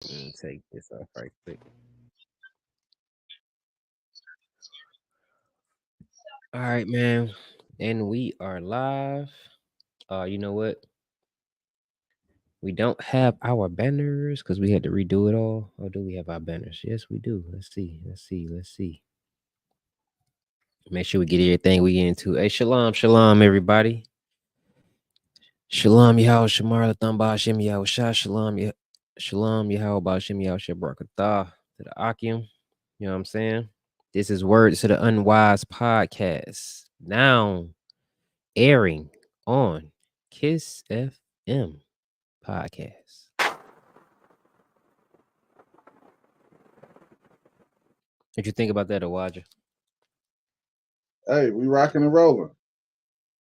Take this off right quick. All right, man. And we are live. You know what? We don't have our banners because we had to redo it all. Or do we have our banners? Yes, we do. Let's see. Let's see. Let's see. Make sure we get everything we get into. Hey, shalom, shalom, everybody. Shalom, Yahweh Shamar, Thamba, Shem Yahweh Shah, Shalom, Shalom, Yahweh Bashem Yahweh Shabrakatah to the Akim. You know what I'm saying? This is Words to the Unwise podcast. Now airing on Kiss FM podcast. What you think about that, Awaja? Hey, we rocking and rolling.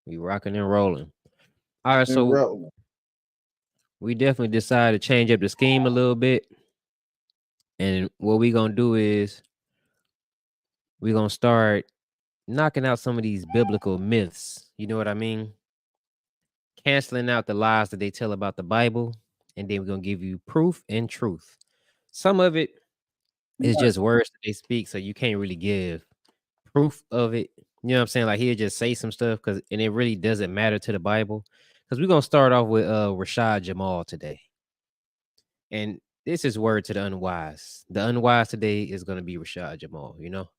We rocking and rolling. All right, And so rolling. we definitely decided to change up the scheme a little bit. And what we gonna do is we gonna start knocking out some of these biblical myths. You know what I mean? Canceling out the lies that they tell about the Bible, and then we're gonna give you proof and truth. Some of it is just words that they speak, so you can't really give proof of it. You know what I'm saying? Like he'll just say some stuff and it really doesn't matter to the Bible. Because we're gonna start off with Rashad Jamal today. And this is word to the unwise. The unwise today is gonna be Rashad Jamal, you know?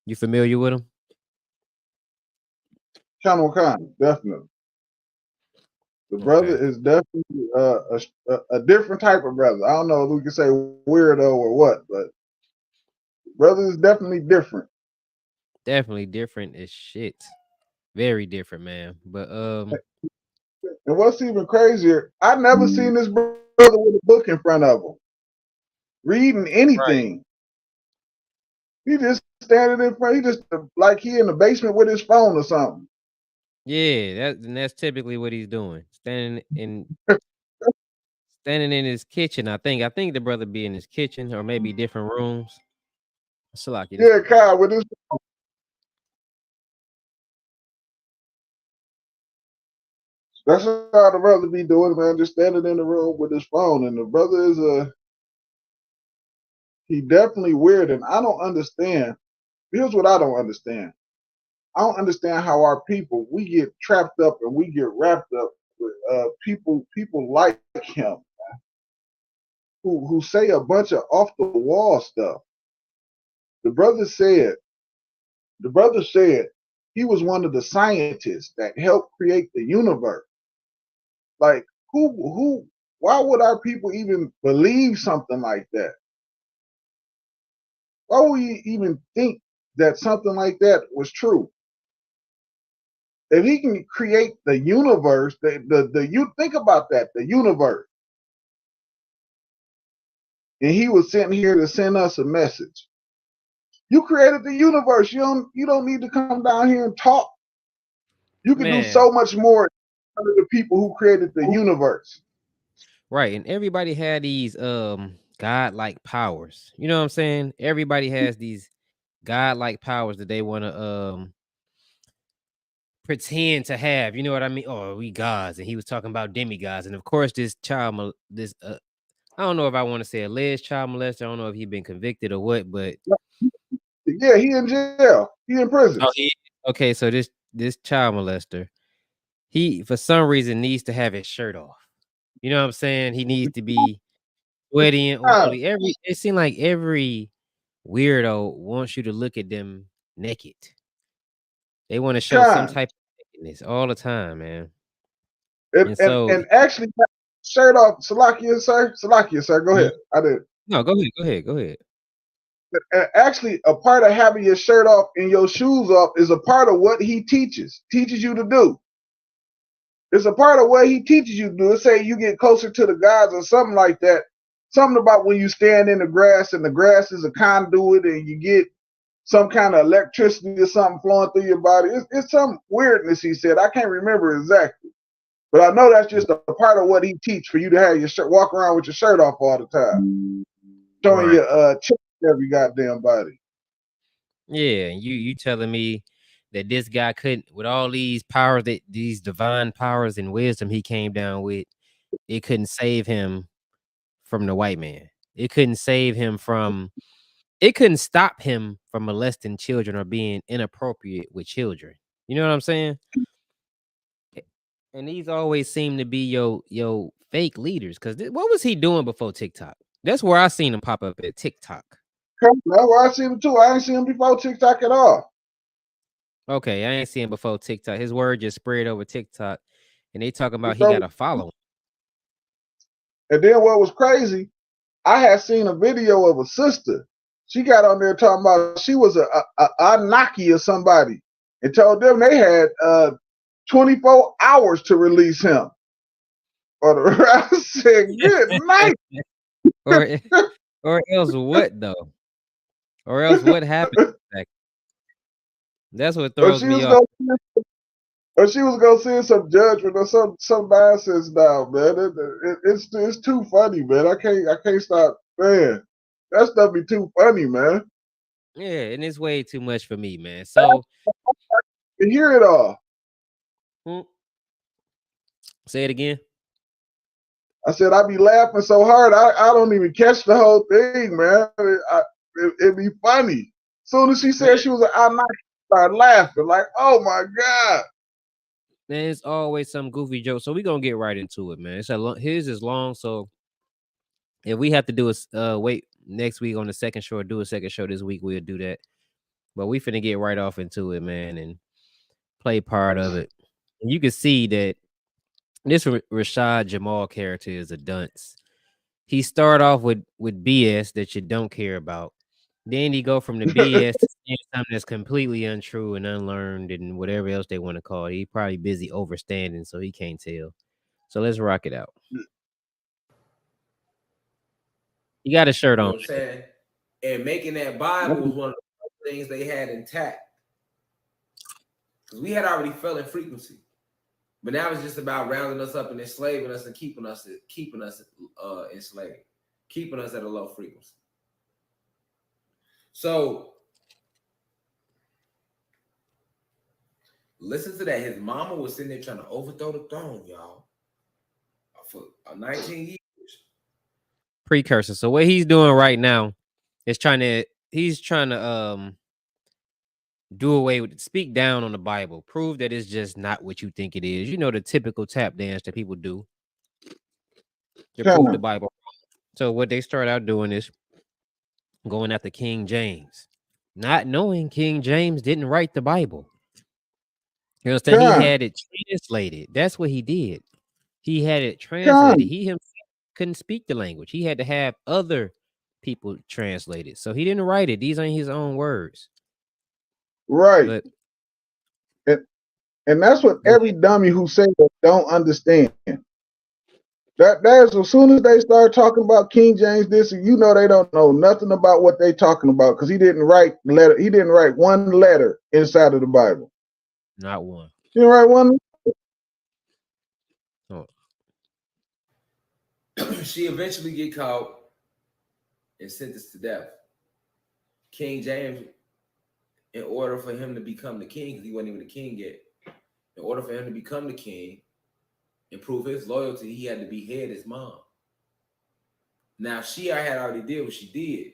You familiar with him? Kind, definitely. The brother Okay. is definitely a different type of brother. I don't know if we can say weirdo or what, but brother is definitely different. Definitely different as shit. Very different, man. But And what's even crazier, I never seen this brother with a book in front of him, reading right. anything. He just standing in front. He just like he in the basement with his phone or something. Yeah, that's typically what he's doing. Standing in his kitchen. I think the brother be in his kitchen or maybe different rooms. Salaki, this Yeah, the brother. Kyle, with his. That's how the brother be doing, man. Just standing in the room with his phone, and the brother is he definitely weird, and I don't understand. Here's what I don't understand. I don't understand how our people we get trapped up and we get wrapped up with people like him who say a bunch of off the wall stuff. The brother said the brother said he was one of the scientists that helped create the universe. Like who why would our people even believe something like that? Why would we even think that something like that was true? If he can create the universe, the you think about that, the universe, and he was sent here to send us a message. You created the universe. You don't need to come down here and talk. You can do Man, so much more than the people who created the universe. right. And everybody had these godlike powers. You know what I'm saying? Everybody has these godlike powers that they want to pretend to have. You know what I mean? Oh, we gods. And he was talking about demigods. And of course, this I don't know if I want to say alleged child molester. I don't know if he been convicted or what, but Yeah, he in jail. He in prison. okay, so this child molester, he for some reason needs to have his shirt off. You know what I'm saying? He needs to be sweaty and Ah, oily. It seems like every weirdo wants you to look at them naked. They want to show some Con. type of nakedness all the time, man. And, And and, so and actually, shirt off. Salakia, sir. Salakia, sir. Go Mhm. ahead. I did. No, go ahead. And actually, a part of having your shirt off and your shoes off is a part of what he teaches you to do. It's a part of what he teaches you to do. Let's say you get closer to the gods or something like that. Something about when you stand in the grass and the grass is a conduit and you get some kind of electricity or something flowing through your body. It's some weirdness he said. I can't remember exactly. But I know that's just a part of what he teach for you to have your shirt, walk around with your shirt off all the time, showing Right. your chest every goddamn body. Yeah, and you telling me that this guy couldn't with all these powers that these divine powers and wisdom he came down with. it couldn't save him from the white man. It couldn't save him from it couldn't stop him from molesting children or being inappropriate with children. You know what I'm saying? And these always seem to be yo fake leaders. Cause what was he doing before TikTok? That's where I seen him pop up at TikTok. That's where I see him too. I ain't seen him before TikTok at all. Okay, I ain't seen him before TikTok. His word just spread over TikTok, and they talking about he got a following. And then what was crazy, I had seen a video of a sister. She got on there talking about she was a Anunnaki or somebody, and told them they had 24 hours to release him. I said, good night. or else what though? Or else what happened? That's what throws me off. Or she was gonna send some judgment or some nonsense now, man. It's too funny, man. I can't stop, man. That stuff be too funny, man. Yeah, and it's way too much for me, man. So you hear it all. Say it again. I said I be laughing so hard I don't even catch the whole thing, man. It'd be funny. Soon as she said she was I started laughing like, oh my god. Man, it's always some goofy joke. So we're gonna get right into it, man. It's his is long, so if we have to do a wait next week on the second show or do a second show this week, we'll do that. But we finna get right off into it, man, and play part of it. And you can see that this Rashad Jamal character is a dunce. He start off with BS that you don't care about. Then he go from the BS to something that's completely untrue and unlearned and whatever else they want to call it. He probably busy overstanding, so he can't tell. So let's rock it out. You got a shirt on. You know what I'm saying? And making that Bible was one of the things they had intact. Because we had already fell in frequency. But now it's just about rounding us up and enslaving us and keeping us enslaved, keeping us at a low frequency. So listen to that. His mama was sitting there trying to overthrow the throne, y'all, for 19 years. Precursor. So what he's doing right now is he's trying to do away with speak down on the Bible, prove that it's just not what you think it is. You know, the typical tap dance that people do to prove the Bible. So what they start out doing is going after King James, not knowing King James didn't write the Bible. You understand? He had it translated. That's what he did. He had it translated. He himself couldn't speak the language. He had to have other people translate it. So he didn't write it. These ain't his own words. Right. And that's what every dummy who say that don't understand. That's as soon as they start talking about King James this, you know they don't know nothing about what they talking about because he didn't write letter. He didn't write one letter inside of the Bible. Not one. He didn't write one. Oh. She eventually get caught and sentenced to death. King James, in order for him to become the king, because he wasn't even the king yet, in order for him to become the king and prove his loyalty, he had to behead his mom. Now, she had already did what she did.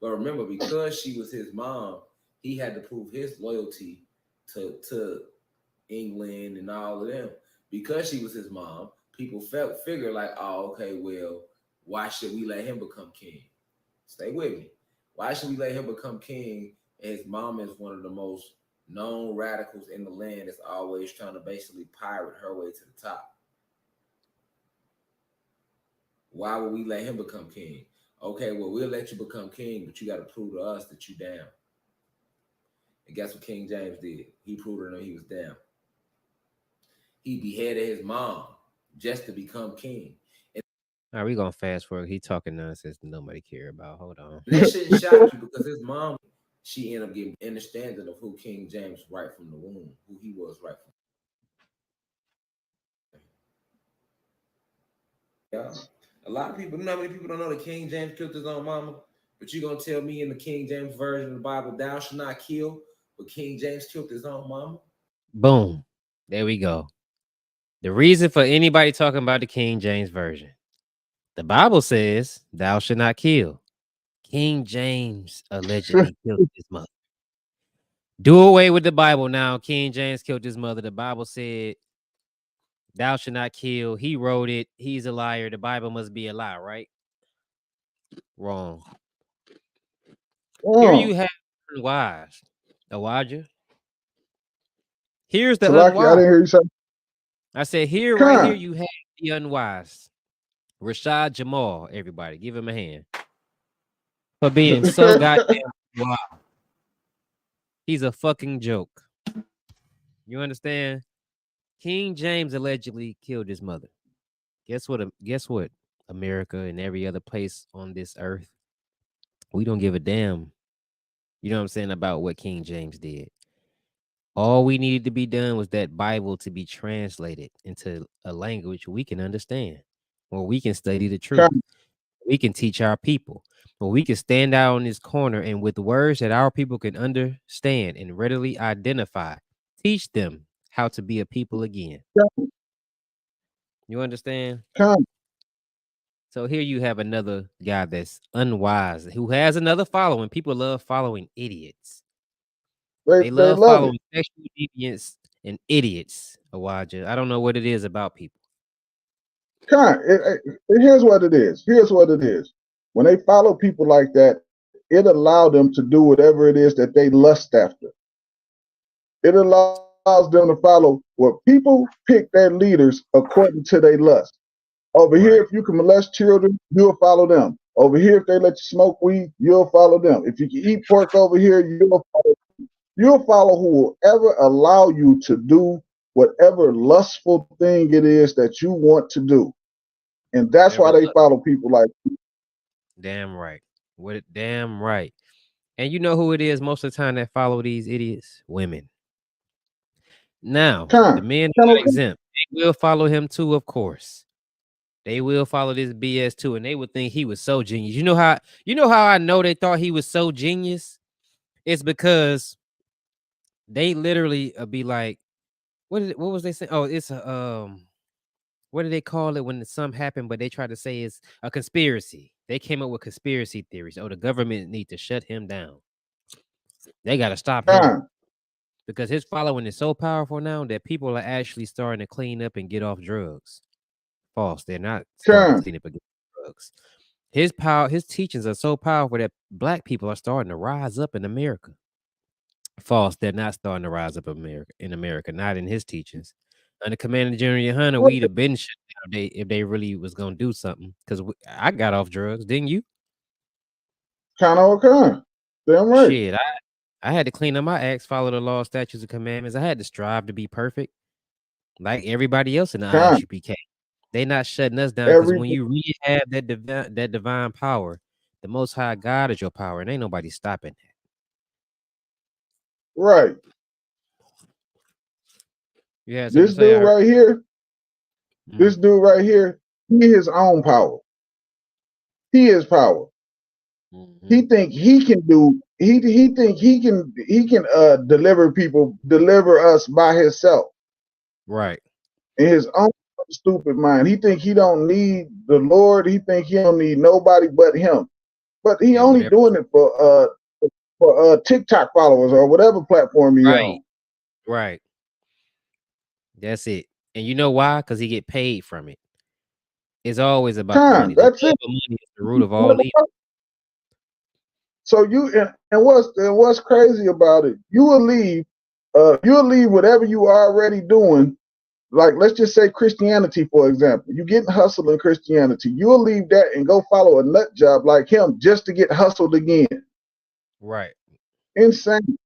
But remember, because she was his mom, he had to prove his loyalty to England and all of them. Because she was his mom, people figure like, oh, okay, well, why should we let him become king? Stay with me. Why should we let him become king? And his mom is one of the most known radicals in the land that's always trying to basically pirate her way to the top. Why would we let him become king? Okay, well, we'll let you become king, but you got to prove to us that you down. And guess what King James did? He proved to them he was down. He beheaded his mom just to become king. All right, we gonna fast forward. He talking nonsense nobody care about. Hold on. That shouldn't shock you because his mom, she ended up getting understanding of who King James right from the womb, who he was right from. Yeah. A lot of people, you know how many people don't know that King James killed his own mama? But you're going to tell me in the King James version of the Bible, thou shalt not kill, but King James killed his own mama? Boom. There we go. The reason for anybody talking about the King James Version, the Bible says, thou shalt not kill. King James allegedly killed his mother. Do away with the Bible now. King James killed his mother. The Bible said, thou shalt not kill. He wrote it. He's a liar. The Bible must be a lie, right? Wrong. Here you have unwise. Awaja. Here's the Salaki, I unwise. didn't hear you say. I said, right here you have the unwise. Rashad Jamal, everybody. Give him a hand. For being so goddamn wild. He's a fucking joke. You understand? King James allegedly killed his mother. Guess what? America and every other place on this earth, we don't give a damn. You know what I'm saying about what King James did. All we needed to be done was that Bible to be translated into a language we can understand, where we can study the truth. We can teach our people, where we can stand out on this corner and with words that our people can understand and readily identify, teach them how to be a people again. You understand? So here you have another guy that's unwise, who has another following. People love following idiots. They love following sexual deviants and idiots, Awaja. I don't know what it is about people. Here's what it is. When they follow people like that, it allows them to do whatever it is that they lust after. It allows them to follow what people pick their leaders according to their lust. Over here, if you can molest children, you'll follow them. Over here, if they let you smoke weed, you'll follow them. If you can eat pork over here, you'll follow whoever allow you to do whatever lustful thing it is that you want to do. And that's why they follow people like you. Damn right. Damn right. And you know who it is most of the time that follow these idiots? Women. Now, the men are not exempt. They will follow him too, of course. They will follow this BS too, and they would think he was so genius. You know how I know they thought he was so genius? It's because they literally be like, what was they saying? Oh, it's a what do they call it when something happened, but they try to say it's a conspiracy. They came up with conspiracy theories. Oh, the government need to shut him down. They got to stop him because his following is so powerful now that people are actually starting to clean up and get off drugs. False. They're not starting to clean up and get off drugs. His teachings are so powerful that black people are starting to rise up in America. False. They're not starting to rise up in America, not in his teachings. Under Commander General Hunter, we'd have been shut down if they really was gonna do something. Because I got off drugs, didn't you? Damn right. Shit, I had to clean up my acts, follow the law, statutes, and commandments. I had to strive to be perfect, like everybody else in the ISUPK. They not shutting us down because when you really have that divine power, the Most High God is your power, and ain't nobody stopping that. Right. Yeah. This dude right here, he his own power. He is power. He think he can do. He think he can deliver us by himself. Right. In his own stupid mind, he think he don't need the Lord. He think he don't need nobody but him. But he only doing it for TikTok followers or whatever platform he on. Right. That's it. And you know why? Because he get paid from it. It's always about the money. That's it. Money is the root of all evil. So and what's crazy about it? You'll leave whatever you are already doing. Like let's just say Christianity, for example. You getting hustled in Christianity. You'll leave that and go follow a nut job like him just to get hustled again. Right. Insane.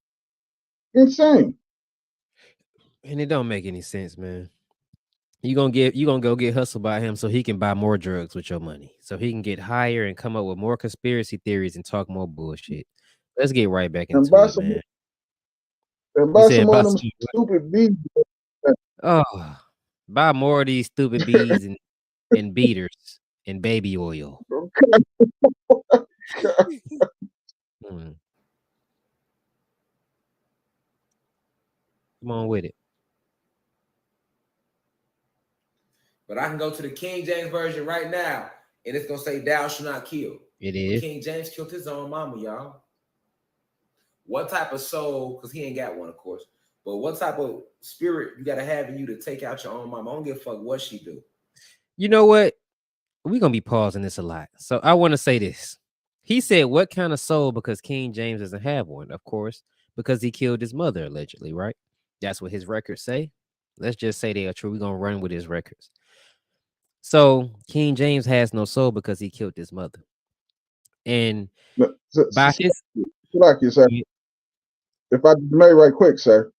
And it don't make any sense, man. You gonna go get hustled by him so he can buy more drugs with your money, so he can get higher and come up with more conspiracy theories and talk more bullshit. Let's get right back into it, man. And buy some more of them stupid bees. Oh, buy more of these stupid bees and beaters and baby oil. Come on with it. But I can go to the King James version right now, and it's gonna say "Thou shalt not kill." It But is. King James killed his own mama, y'all. What type of soul? Because he ain't got one, of course. But what type of spirit you gotta have in you to take out your own mama? I don't give a fuck what she do. You know what? We're gonna be pausing this a lot. So I want to say this. He said, "What kind of soul?" Because King James doesn't have one, of course, because he killed his mother allegedly, right? That's what his records say. Let's just say they are true. We're gonna run with his records. So King James has no soul because he killed his mother. And No, by his like you, sir. If I may, right quick, sir.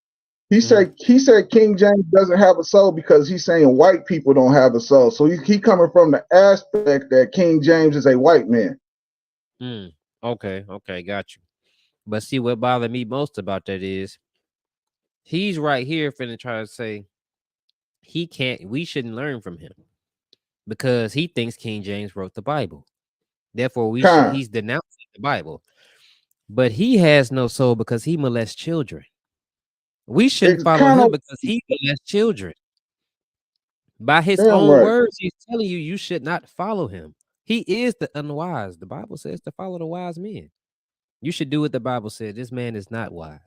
He said King James doesn't have a soul because he's saying white people don't have a soul. So he coming from the aspect that King James is a white man. Okay, got you. But see, what bothered me most about that is he's right here finna try to say we shouldn't learn from him because he thinks King James wrote the Bible. Therefore, he's denouncing the Bible. But he has no soul because he molests children. We shouldn't follow him because he molests children. By his own words, he's telling you should not follow him. He is the unwise. The Bible says to follow the wise men. You should do what the Bible said. This man is not wise.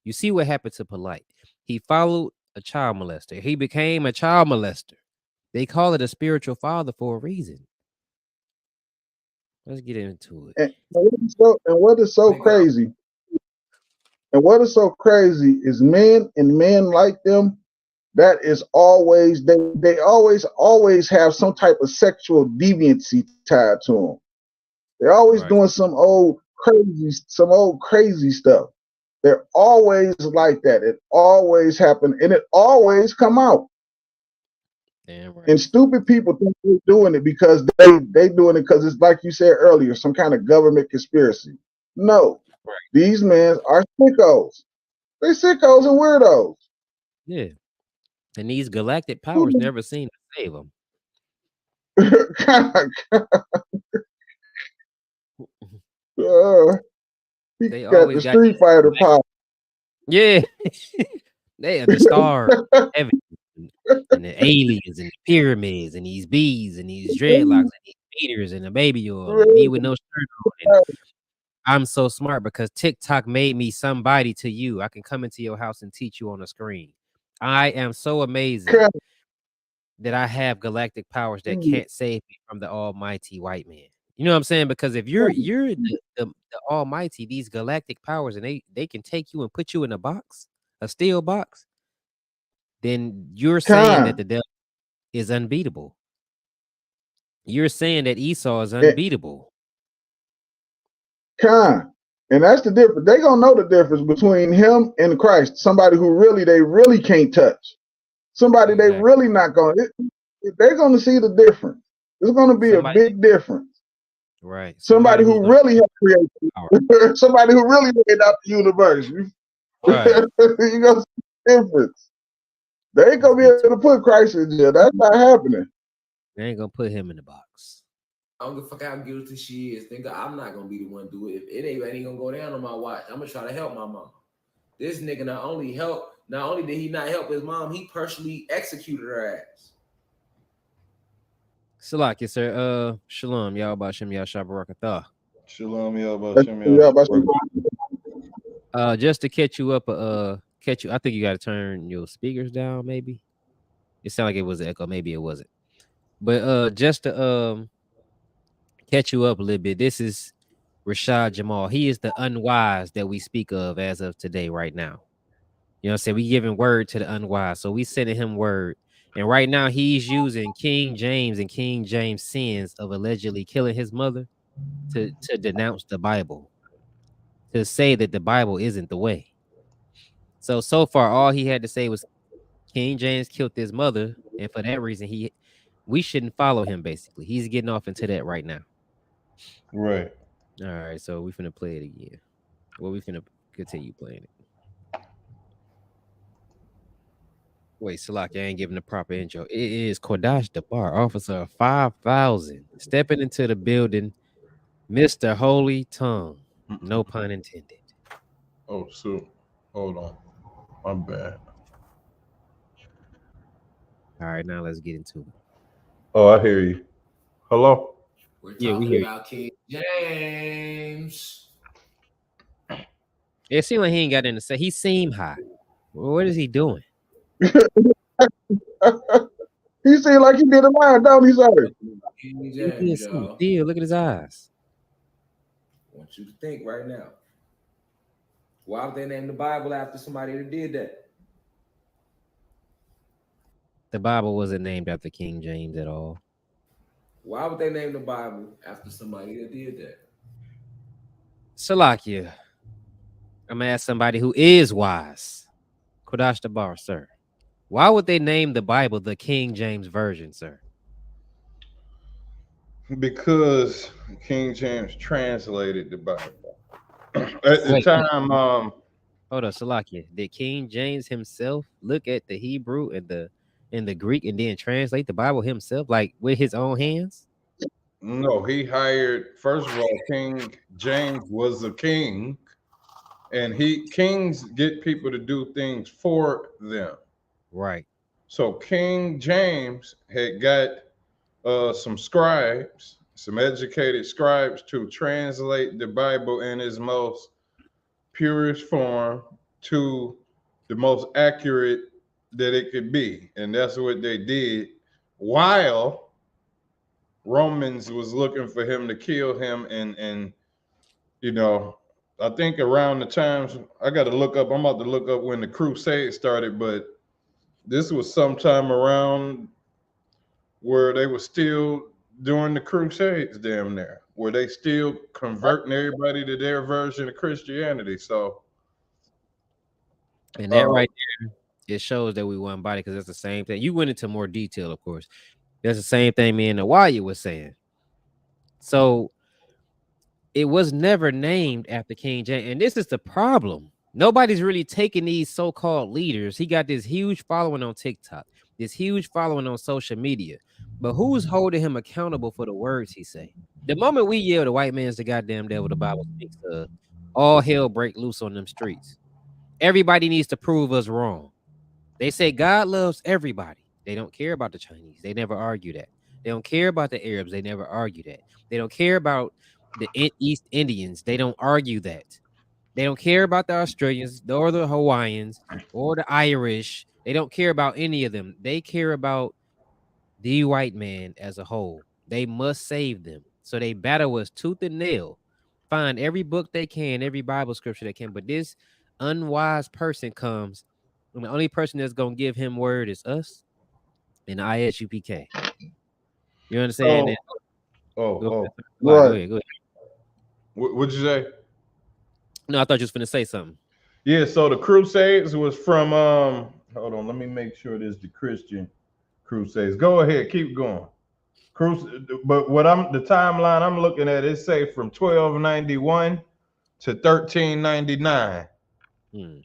You see what happened to Polite. He followed a child molester. He became a child molester. They call it a spiritual father for a reason. Let's get into it. And what is so crazy? And what is so crazy is men and men like them, that is always, they always have some type of sexual deviancy tied to them. They're always doing some old crazy stuff. They're always like that. It always happen, and it always come out. Damn right. And stupid people think they're doing it because they doing it because it's like you said earlier, some kind of government conspiracy. No, these men are sickos. They're sickos and weirdos. Yeah, and these galactic powers never seem to save them. They got the Street Fighter power. Yeah, they are the stars, heaven, and the aliens, and the pyramids, and these bees, and these dreadlocks, and these meters, and the baby oil, and me with no shirt on. And I'm so smart because TikTok made me somebody to you. I can come into your house and teach you on a screen. I am so amazing that I have galactic powers that can't save me from the almighty white man. You know what I'm saying? Because if you're the almighty, these galactic powers, and they can take you and put you in a box, a steel box, then you're saying that the devil is unbeatable. You're saying that Esau is unbeatable. And that's the difference. They gonna know the difference between him and Christ. Somebody who they really can't touch. Somebody they really not gonna. They're gonna see the difference. There's gonna be a big difference. Right. Somebody who really helped create. Somebody who really made out the universe. Right. You gonna see the difference. They ain't gonna be able to put Christ in jail. That's not happening. They ain't gonna put him in the box. I don't give a fuck how guilty she is. I'm not gonna be the one to do it. If it ain't gonna go down on my watch, I'm gonna try to help my mom. This nigga not only did he not help his mom, he personally executed her ass. Salak, yes, sir. Shalom, y'all about Shem Yashab Barakatah. Shalom, y'all about Shem Yashab. Just to catch you up, I think you gotta turn your speakers down, maybe. It sounded like it was an echo, maybe it wasn't. But just to catch you up a little bit, this is Rashad Jamal. He is the unwise that we speak of as of today, right now. You know what I'm saying? We giving word to the unwise. So we sending him word. And right now he's using King James and King James sins of allegedly killing his mother to denounce the Bible, to say that the Bible isn't the way. So far, all he had to say was King James killed his mother. And for that reason, we shouldn't follow him, basically. He's getting off into that right now. Right. All right, so we finna play it again. Well, we finna continue playing it. Wait, Salak, I ain't giving the proper intro. It is Kodash Dabar, officer 5,000, stepping into the building, Mr. Holy Tongue. No pun intended. Oh, so hold on. My bad. All right, now let's get into it. Oh, I hear you. Hello? We're Yeah, we talking hear you. about King James. It seemed like he ain't got anything to say. He seemed high. Well, what is he doing? He seemed like he did a line, don't he, sir? King He James, did something. y'all. Still, look at his eyes. I want you to think right now. Why would they name the Bible after somebody that did that? The Bible wasn't named after King James at all. Why would they name the Bible after somebody that did that? Salakia, I'm gonna ask somebody who is wise. Kodash Dabar, sir. Why would they name the Bible the King James Version, sir? Because King James translated the Bible. At the Wait, time, hold on, Salakia. Did King James himself look at the Hebrew and the Greek and then translate the Bible himself, like with his own hands? no, he hired, first of all, King James was a king, and kings get people to do things for them. Right. So King James had got some scribes, some educated scribes, to translate the Bible in its most purest form to the most accurate that it could be. And that's what they did, while Romans was looking for him to kill him. And you know, I think around the times, I'm about to look up when the crusade started, but this was sometime around where they were still doing the crusades, damn near, where they still converting everybody to their version of Christianity. So And that right there, it shows that we one body, because it's the same thing. You went into more detail, of course. That's the same thing me and Nawaya was saying. So it was never named after King James. And this is the problem. Nobody's really taking these so-called leaders. He got this huge following on TikTok, this huge following on social media. But who's holding him accountable for the words he say? The moment we yell the white man's the goddamn devil, the Bible speaks of, all hell break loose on them streets. Everybody needs to prove us wrong. They say God loves everybody. They don't care about the Chinese. They never argue that. They don't care about the Arabs. They never argue that. They don't care about the East Indians. They don't argue that. They don't care about the Australians or the Hawaiians or the Irish. They don't care about any of them. They care about the white man as a whole. They must save them. So they battle us tooth and nail, find every book they can, every Bible scripture they can. But this unwise person comes, and the only person that's going to give him word is us and the ISUPK. You understand? Go Right. ahead. What'd you say? No, I thought you was finna say something. Yeah, so the Crusades was from hold on, let me make sure this is the Christian Crusades. Go ahead, keep going. But the timeline I'm looking at, it say from 1291 to 1399,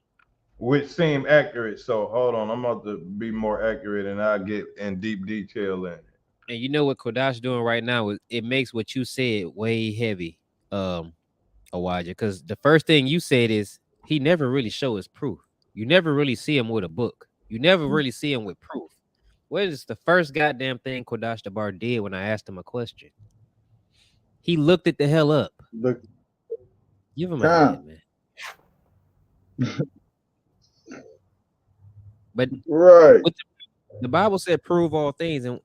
which seem accurate. So hold on, I'm about to be more accurate and I'll get in deep detail in it. And you know what Kodash doing right now is it makes what you said way heavy, Awaja, because the first thing you said is he never really show his proof. You never really see him with a book. You never really see him with proof. What is the first goddamn thing Kodash Dabar did when I asked him a question? He looked it the hell up. Give him a hand, man. But right, the Bible said prove all things, and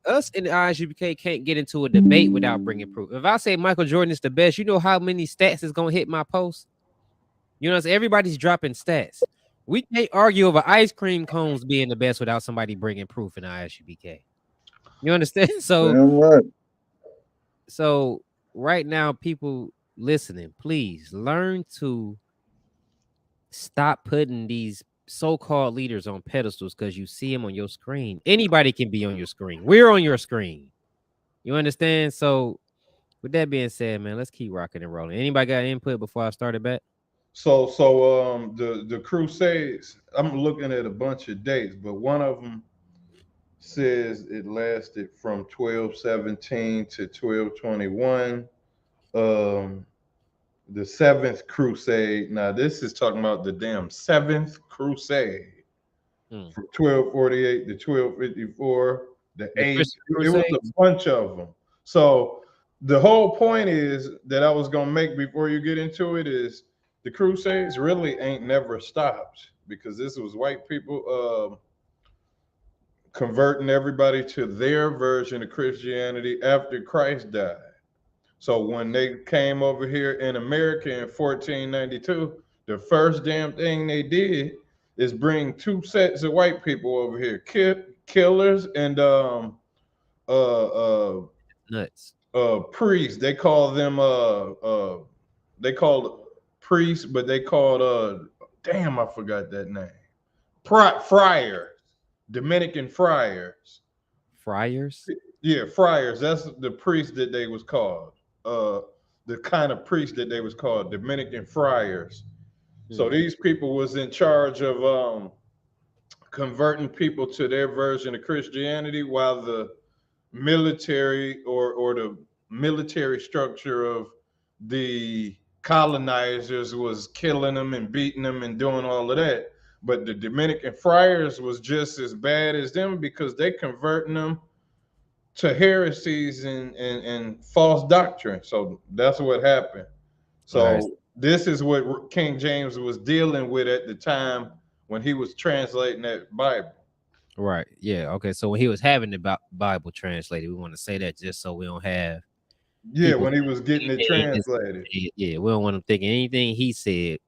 us in the ISUPK can't get into a debate without bringing proof. If I say Michael Jordan is the best, you know how many stats is gonna hit my post? You know, everybody's dropping stats. We can't argue over ice cream cones being the best without somebody bringing proof in ISUPK. You understand? So right now, people listening, please learn to stop putting these so-called leaders on pedestals because you see them on your screen. Anybody can be on your screen. We're on your screen. You understand? So with that being said, man, let's keep rocking and rolling. Anybody got input before I start it back? So the Crusades, I'm looking at a bunch of dates, but one of them says it lasted from 1217 to 1221. The Seventh Crusade. Now this is talking about the damn Seventh Crusade from 1248 to 1254. the The eight. Christian It was a Crusades? bunch of them. So the whole point is that I was gonna make before you get into it is the Crusades really ain't never stopped because this was white people converting everybody to their version of Christianity after Christ died. So when they came over here in America in 1492, the first damn thing they did is bring two sets of white people over here, killers and Nuts. priests. They call them they called priests, but they called damn, I forgot that name. Friars, Dominican friars. Friars? Yeah, friars. That's the priest that they was called. The kind of priest that they was called, Dominican friars. So these people was in charge of converting people to their version of Christianity, while the military or the military structure of the colonizers was killing them and beating them and doing all of that. But the Dominican friars was just as bad as them because they converting them to heresies and false doctrine. So that's what happened. So Right. this is what King James was dealing with at the time when he was translating that Bible. Right. Yeah. Okay. So when he was having the Bible translated, we want to say that just so we don't have Yeah, people when he was getting it translated. Yeah, we don't want them thinking anything he said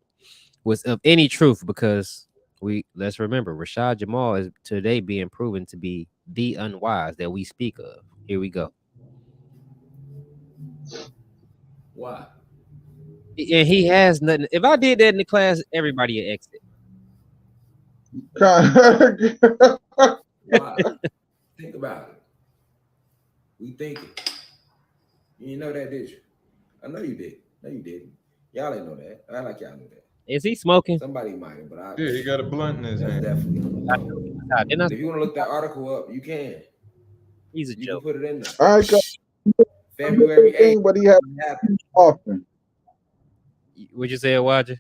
was of any truth, because let's remember Rashad Jamal is today being proven to be the unwise that we speak of. Here we go. Why? And he has nothing. If I did that in the class, everybody would exit. Why? Think about it. We thinking. You didn't know that, did you? I know you did. No, you didn't. Y'all ain't know that. I like y'all knew that. Is he smoking? Somebody might have, but Yeah, he got a blunt in his hand. definitely. Didn't I- If you want to look that article up, you can. He's a You joke. can put it in there. I ain't got February 8th. but he has happened. often. What'd you say, Elijah?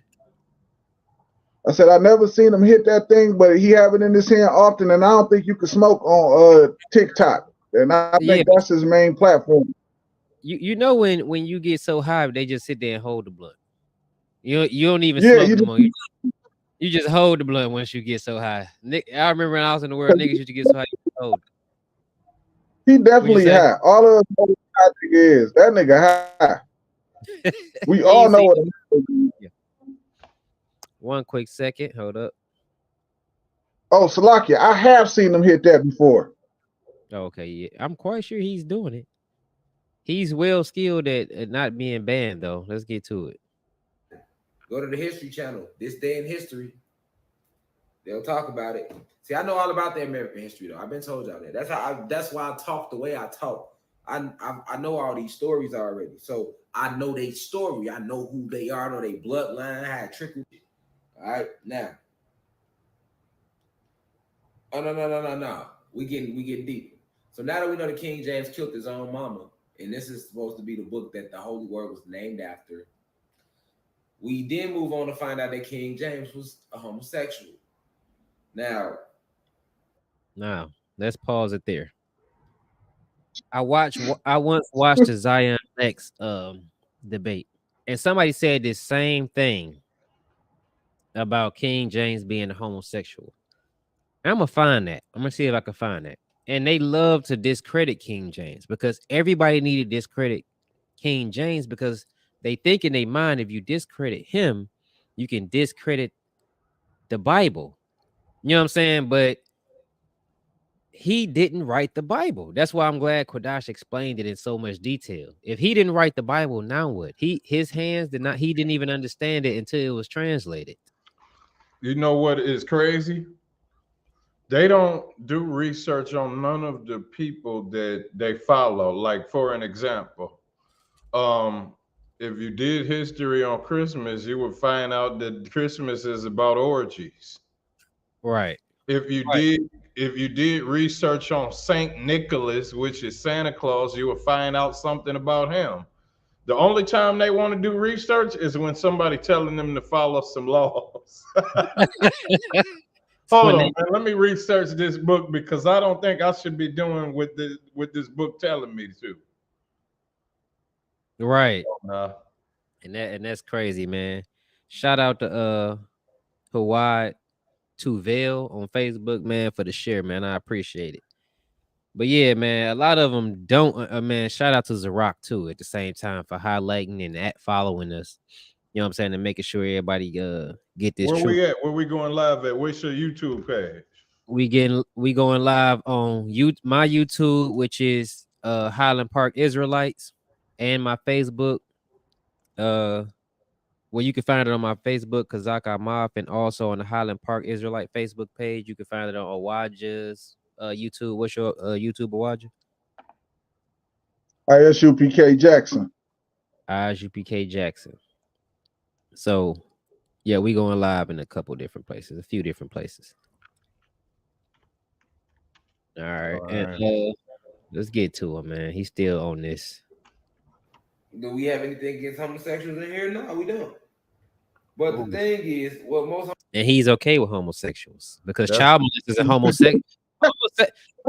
I said I never seen him hit that thing, but he have it in his hand often, and I don't think you can smoke on TikTok. And I think that's his main platform. You know when you get so high, they just sit there and hold the blunt. You don't even Yeah, smoke you no more. You just hold the blunt once you get so high. I remember when I was in the world, niggas used to get so high. You hold it. He definitely say? high. All of us know what that nigga is. That nigga high. We all know what. Yeah. One quick second. Hold up. Oh, Salakia, I have seen him hit that before. Okay, yeah. I'm quite sure he's doing it. He's well skilled at not being banned, though. Let's get to it. Go to the History Channel. This Day in History. They'll talk about it. See, I know all about the American history, though. I've been told y'all that. That's why I talk the way I talk. I know all these stories already. So I know their story. I know who they are. I know their bloodline, how it trickled. All right, now. Oh, no. We getting deeper. So now that we know that King James killed his own mama, and this is supposed to be the book that the Holy Word was named after, we then move on to find out that King James was a homosexual. Now, let's pause it there. I once watched the Zion Lex debate, and somebody said this same thing about King James being a homosexual. I'm gonna find that. I'm gonna see if I can find that. And they love to discredit King James because everybody needed to discredit King James because they think in their mind if you discredit him, you can discredit the Bible. You know what I'm saying? But he didn't write the Bible. That's why I'm glad Kodash explained it in so much detail. If he didn't write the Bible, now what? His hands did not. He didn't even understand it until it was translated. You know what is crazy? They don't do research on none of the people that they follow. Like, for an example, if you did history on Christmas, you would find out that Christmas is about orgies. Right. If you did research on Saint Nicholas, which is Santa Claus, you will find out something about him. The only time they want to do research is when somebody telling them to follow some laws. Hold on, man. Let me research this book because I don't think I should be doing what this book telling me to. Right. Nah. And that's crazy, man. Shout out to Hawaii to Veil on Facebook, man, for the share, man. I appreciate it. But yeah, man, a lot of them don't. Man, shout out to Zarok too. At the same time for highlighting and following us. You know what I'm saying, and making sure everybody get this. Where truth. we at? Where we going live at? What's your YouTube page? We going live on my YouTube, which is Highland Park Israelites, and my Facebook. Well, you can find it on my Facebook, Kazak Amaf, and also on the Highland Park Israelite Facebook page. You can find it on Awaja's YouTube. What's your YouTube, Awaja? ISUPK Jackson. ISUPK Jackson. So, yeah, we going live in a couple different places, a few different places. All right. And let's get to him, man. He's still on this. Do we have anything against homosexuals in here? No, we don't. But the thing is, what most and he's okay with homosexuals because child molesters and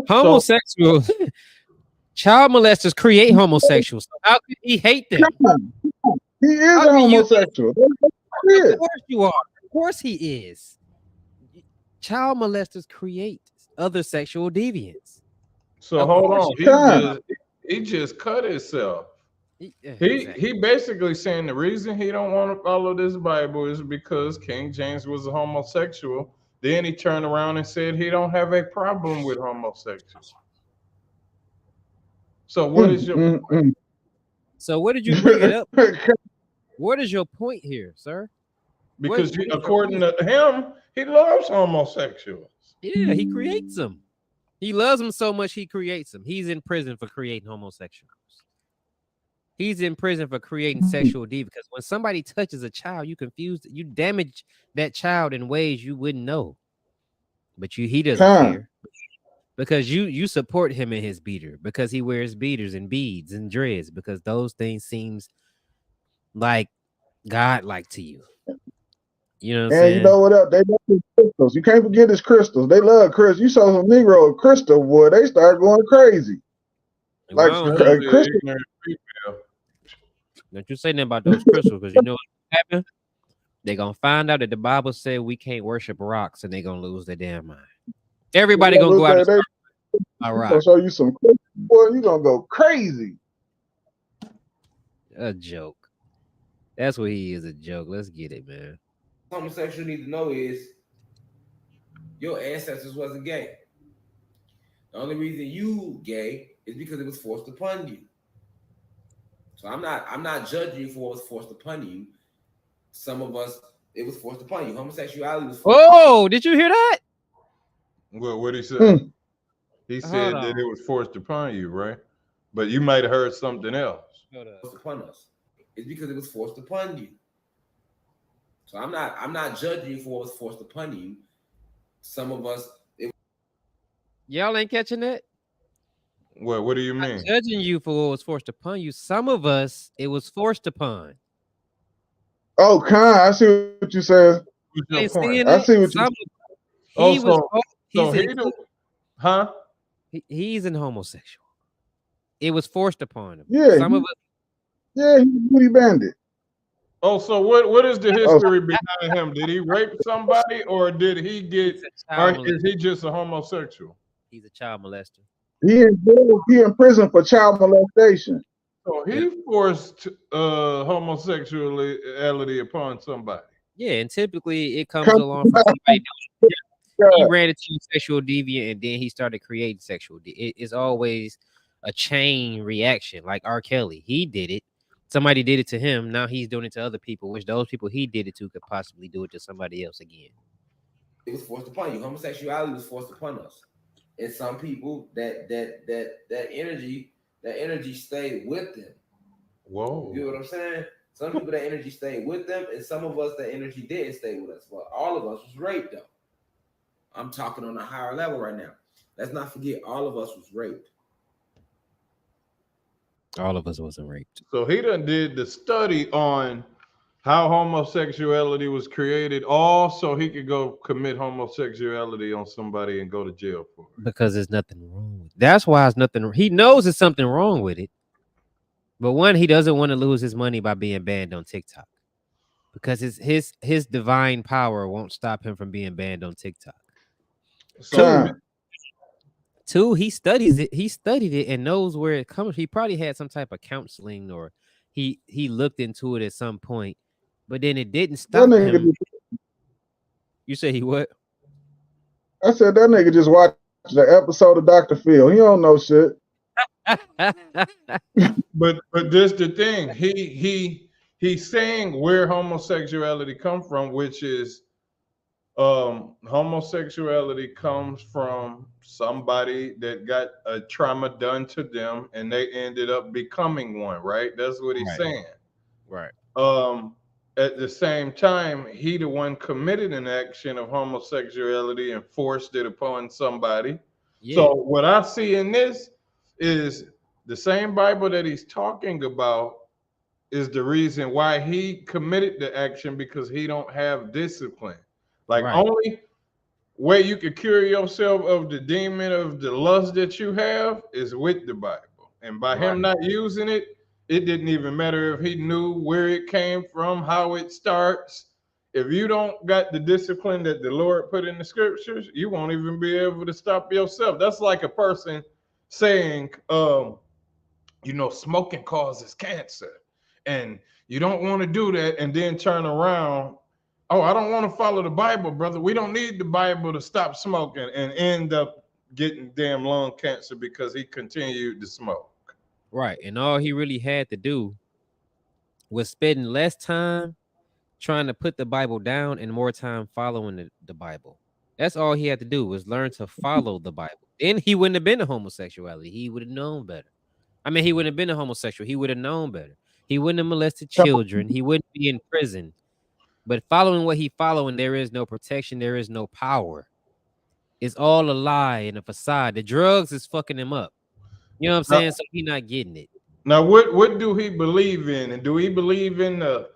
homosexuals. Child molesters create homosexuals. So how could he hate them? He is a homosexual. Of course you are. Of course he is. Child molesters create other sexual deviants. So hold on. He just cut himself. He basically saying the reason he don't want to follow this Bible is because King James was a homosexual. Then he turned around and said he don't have a problem with homosexuals. So what is your So what did you bring it up? What is your point here, sir? Because according to him, he loves homosexuals. Yeah, he creates them. He loves them so much he creates them. He's in prison for creating homosexuals. He's in prison for creating sexual deviance because when somebody touches a child, you damage that child in ways you wouldn't know. But he doesn't care because you support him in his beater because he wears beaters and beads and dreads because those things seems like God-like to you. You know what I'm saying? You know what else? They love crystals. You can't forget his crystals. They love crystals. You saw some Negro crystal, boy, they start going crazy. Like crystal. Don't you say nothing about those crystals because you know what happened? They're gonna find out that the Bible said we can't worship rocks and they're gonna lose their damn mind. Everybody gonna go out and I'll show you some crystals, boy, you gonna go crazy. A joke. That's what he is, a joke. Let's get it, man. Homosexual need to know is your ancestors wasn't gay. The only reason you gay is because it was forced upon you. So I'm not judging you for what was forced upon you. Some of us, it was forced upon you. Homosexuality was forced upon you. Did you hear that? Well, what he said? He said that it was forced upon you, right? But you might have heard something else. Forced upon us. It's because it was forced upon you. So I'm not judging you for what was forced upon you. Some of us, y'all ain't catching that. What do you mean? I'm judging you for what was forced upon you. Some of us, it was forced upon. Oh, I see what you said. I see what you. He's an homosexual. It was forced upon him. Yeah. Some of us. Yeah, he's a booty bandit. Oh, so what is the history behind him? Did he rape somebody, or did he get? Or is he just a homosexual? He's a child molester. He in prison for child molestation. So he forced homosexuality upon somebody. Yeah, and typically it comes along from somebody. He ran into sexual deviant, and then he started creating sexual. It's always a chain reaction, like R. Kelly. He did it. Somebody did it to him. Now he's doing it to other people, which those people he did it to could possibly do it to somebody else again. It was forced upon you. Homosexuality was forced upon us. And some people that energy stayed with them. Whoa. You know what I'm saying? Some people that energy stayed with them, and some of us that energy didn't stay with us. But all of us was raped though. I'm talking on a higher level right now. Let's not forget all of us was raped. All of us wasn't raped. So he done did the study on how homosexuality was created, all so he could go commit homosexuality on somebody and go to jail for it. Because there's nothing wrong with it. That's why it's nothing. He knows there's something wrong with it. But one, he doesn't want to lose his money by being banned on TikTok. Because his divine power won't stop him from being banned on TikTok. So, Two, he studies it. He studied it and knows where it comes. He probably had some type of counseling, or he looked into it at some point, but then it didn't stop him. You say he what? I said that nigga just watched the episode of Dr. Phil. He don't know shit. but this the thing. He's saying where homosexuality come from, which is homosexuality comes from somebody that got a trauma done to them and they ended up becoming one, right? That's what he's saying. Right. At the same time, he the one committed an action of homosexuality and forced it upon somebody. Yeah. So what I see in this is the same Bible that he's talking about is the reason why he committed the action, because he don't have discipline. Like only way you can cure yourself of the demon of the lust that you have is with the Bible. And by him not using it, it didn't even matter if he knew where it came from, how it starts. If you don't got the discipline that the Lord put in the scriptures, you won't even be able to stop yourself. That's like a person saying, smoking causes cancer. And you don't want to do that and then turn around. Oh, I don't want to follow the Bible, brother. We don't need the Bible to stop smoking, and end up getting damn lung cancer because he continued to smoke. Right. And all he really had to do was spend less time trying to put the Bible down and more time following the Bible. That's all he had to do, was learn to follow the Bible. Then he wouldn't have been a homosexuality. He would have known better. I mean, he wouldn't have been a homosexual. He would have known better. He wouldn't have molested children. He wouldn't be in prison. But following what he following, there is no protection. There is no power. It's all a lie and a facade. The drugs is fucking him up. You know what I'm saying? So he's not getting it. Now, what do he believe in? And do he believe in the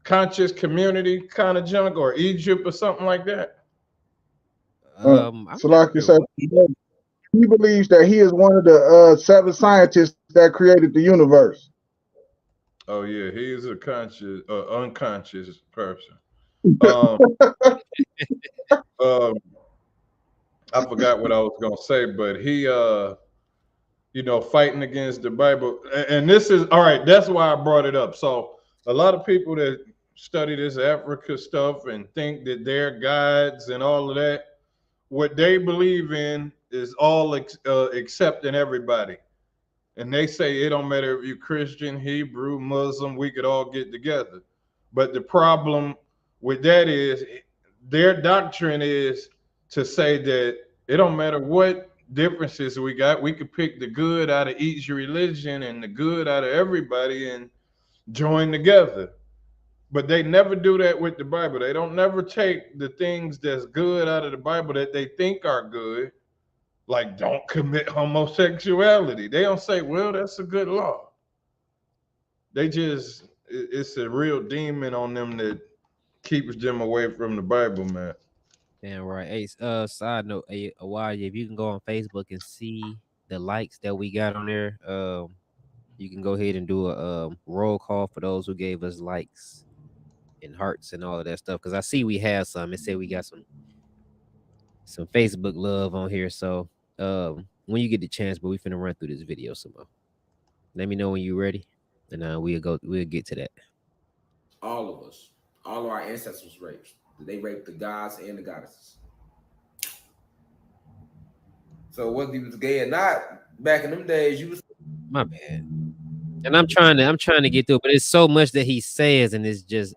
conscious community kind of junk, or Egypt or something like that? So like you said, he believes that he is one of the 7 scientists that created the universe. Oh yeah, he is a conscious, unconscious person. I forgot what I was gonna say, but he, fighting against the Bible, and this is all right. That's why I brought it up. So a lot of people that study this Africa stuff and think that they're gods and all of that, what they believe in is all accepting everybody. And they say it don't matter if you're Christian, Hebrew, Muslim, we could all get together. But the problem with that is their doctrine is to say that it don't matter what differences we got, we could pick the good out of each religion and the good out of everybody and join together. But they never do that with the Bible. They don't never take the things that's good out of the Bible that they think are good, like don't commit homosexuality. They don't say, well, that's a good law. They just, it's a real demon on them that keeps them away from the Bible, man. Damn right. Hey, side note, Awaya, if you can go on Facebook and see the likes that we got on there, you can go ahead and do a roll call for those who gave us likes and hearts and all of that stuff. Because I see we have some. It said we got some Facebook love on here. So when you get the chance, but we finna run through this video some more. Let me know when you're ready, and we'll get to that. All of us, all of our ancestors raped. They raped the gods and the goddesses. So whether you was gay or not, back in them days, you was my bad. And I'm trying to get through, but it's so much that he says, and it's just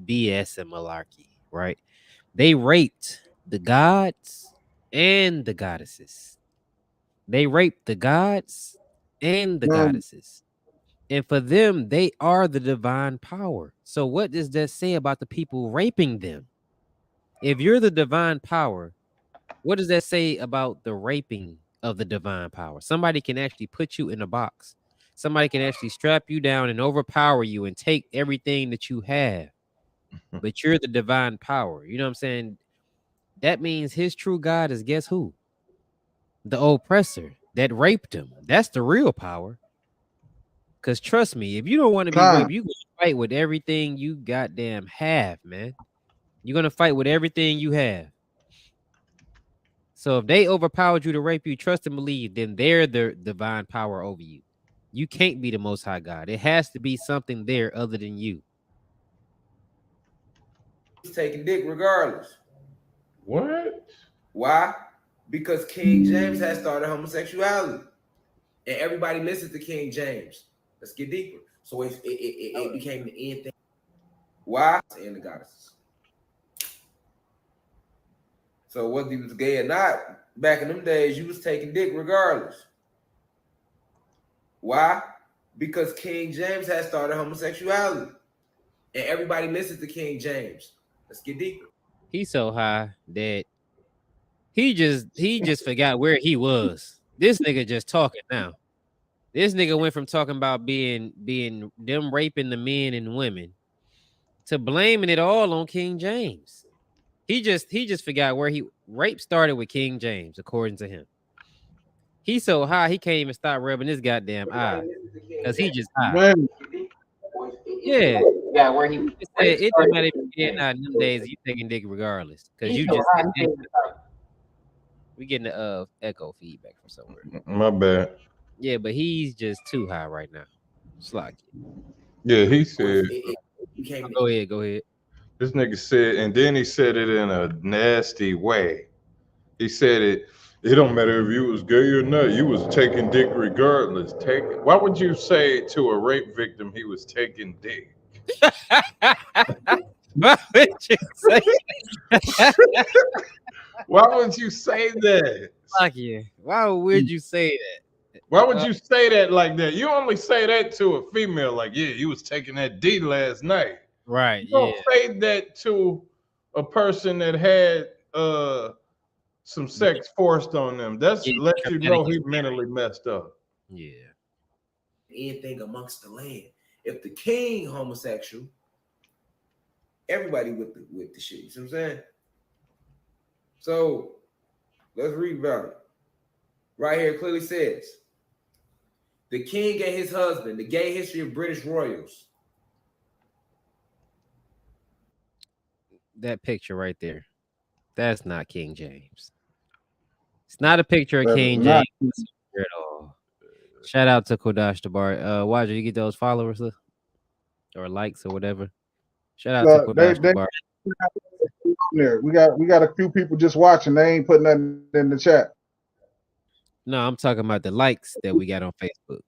BS and malarkey, right? They raped the gods and the goddesses. They raped the gods and the goddesses. And for them, they are the divine power. So what does that say about the people raping them? If you're the divine power, what does that say about the raping of the divine power? Somebody can actually put you in a box. Somebody can actually strap you down and overpower you and take everything that you have. but you're the divine power. You know what I'm saying? That means his true God is guess who? The oppressor that raped him. That's the real power. Because trust me, if you don't want to be raped, you gonna fight with everything you goddamn have, man. You're gonna fight with everything you have. So if they overpowered you to rape you, trust and believe, then they're the divine power over you. You can't be the most high God. It has to be something there other than you. He's taking dick regardless. What? Why? Because King James has started homosexuality. And everybody listens to King James. Let's get deeper. So it became the end thing. Why? And the goddesses. So whether you was gay or not, back in them days, you was taking dick regardless. Why? Because King James has started homosexuality. And everybody listens to King James. Let's get deeper. He's so high that he just forgot where he was. This nigga just talking now. This nigga went from talking about being them raping the men and women to blaming it all on King James. He just forgot where rape started with King James, according to him. He's so high he can't even stop rubbing his goddamn eye because he just high. Man, Yeah, where he said it don't matter if you get out in them days, you taking dick regardless because you just we getting the echo feedback from somewhere. My bad. Yeah, but he's just too high right now. Slack. Yeah, he said. Go ahead. This nigga said, and then he said it in a nasty way. He said it don't matter if you was gay or not, you was taking dick regardless. Why would you say to a rape victim he was taking dick? Why would you say Why would you say that? Fuck yeah. Why would you say that? Why would you say that like that? You only say that to a female, like, yeah, you was taking that D last night. Right. You don't say that to a person that had some sex forced on them. That's lets you know he mentally messed up. Yeah. Anything amongst the land. If the king homosexual, everybody with the shit. You see what I'm saying? So let's read about it. Right here, it clearly says the king and his husband, the gay history of British royals. That picture right there. That's not King James. It's not a picture of King James at all. Shout out to Kodash Tabar. Waja, you get those followers or likes or whatever. Shout out to Kodash Tabar. We got a few people just watching. They ain't putting nothing in the chat. No, I'm talking about the likes that we got on Facebook.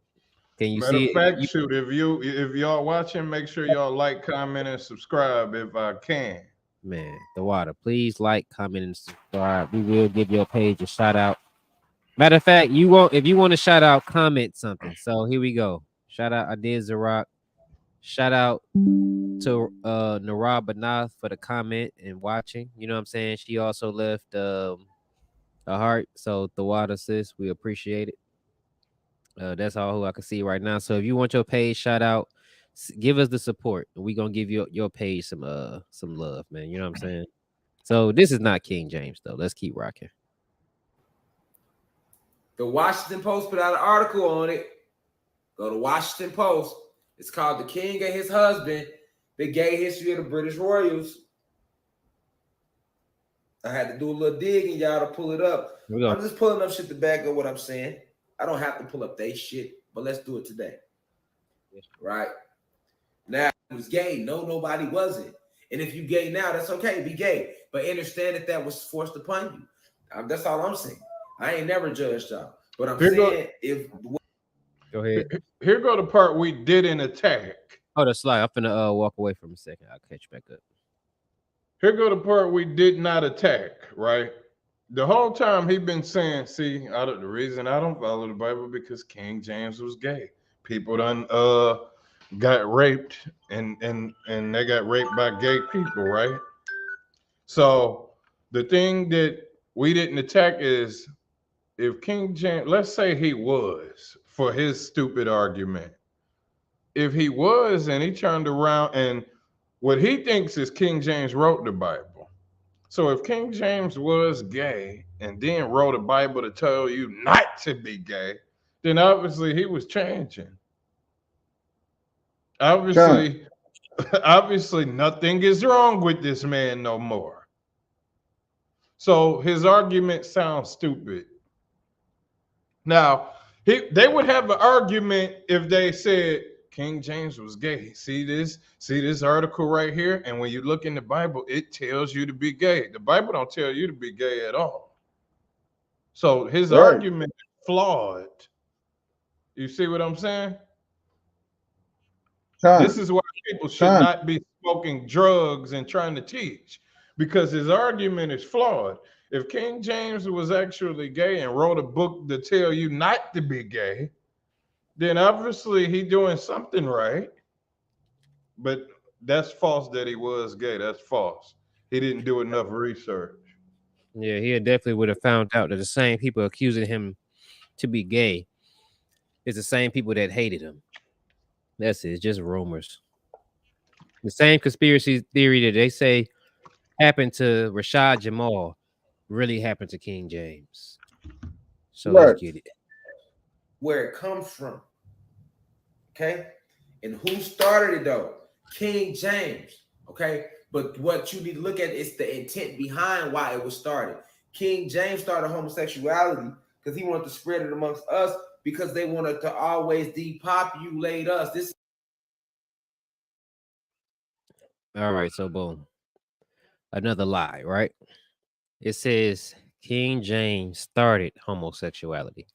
Can you see it? Shoot, if y'all watching, make sure y'all like, comment, and subscribe if I can. Man, the water. Please like, comment, and subscribe. We will give your page a shout out. Matter of fact, if you want to shout out, comment something. So here we go. Shout out Adil Zarak. Shout out to Nara Banath for the comment and watching. You know what I'm saying? She also left a heart. So the water, sis, we appreciate it. That's all who I can see right now. So if you want your page shout out, give us the support. We're gonna give your page some love, man. You know what I'm saying? So this is not King James, though. Let's keep rocking. The Washington Post put out an article on it. Go to Washington Post. It's called The King and His Husband, The Gay History of the British Royals. I had to do a little digging, y'all, to pull it up. I'm just pulling up shit to back up what I'm saying. I don't have to pull up they shit, but let's do it today. Right? Now, it was gay. No, nobody wasn't. And if you gay now, that's okay. Be gay. But understand that was forced upon you. That's all I'm saying. I ain't never judged y'all. But I'm saying if... Go ahead. Here go the part we didn't attack. Oh, the slide. I'm finna walk away from a second. I'll catch back up. Here go the part we did not attack, right? The whole time he been saying, see, the reason I don't follow the Bible because King James was gay. People done got raped and they got raped by gay people, right? So the thing that we didn't attack is if King James, let's say he was, for his stupid argument, if he was and he turned around and What he thinks is King James wrote the Bible. So if King James was gay and then wrote a Bible to tell you not to be gay, then obviously he was changing. Obviously, obviously nothing is wrong with this man no more. So his argument sounds stupid. Now, they would have an argument if they said King James was gay. See this article right here, and when you look in the Bible, it tells you to be gay. The Bible don't tell you to be gay at all. So his argument is flawed. You see what I'm saying? This is why people should not be smoking drugs and trying to teach, because his argument is flawed. If King James was actually gay and wrote a book to tell you not to be gay, then obviously he doing something right. But that's false that he was gay. That's false. He didn't do enough research. Yeah, he definitely would have found out that the same people accusing him to be gay is the same people that hated him. That's it. It's just rumors. The same conspiracy theory that they say happened to Rashad Jamal really happened to King James. So let's get it. Where it comes from. Okay? And who started it though? King James. Okay? But what you need to look at is the intent behind why it was started. King James started homosexuality because he wanted to spread it amongst us, because they wanted to always depopulate us. This. All right, so boom. Another lie, right? It says King James started homosexuality.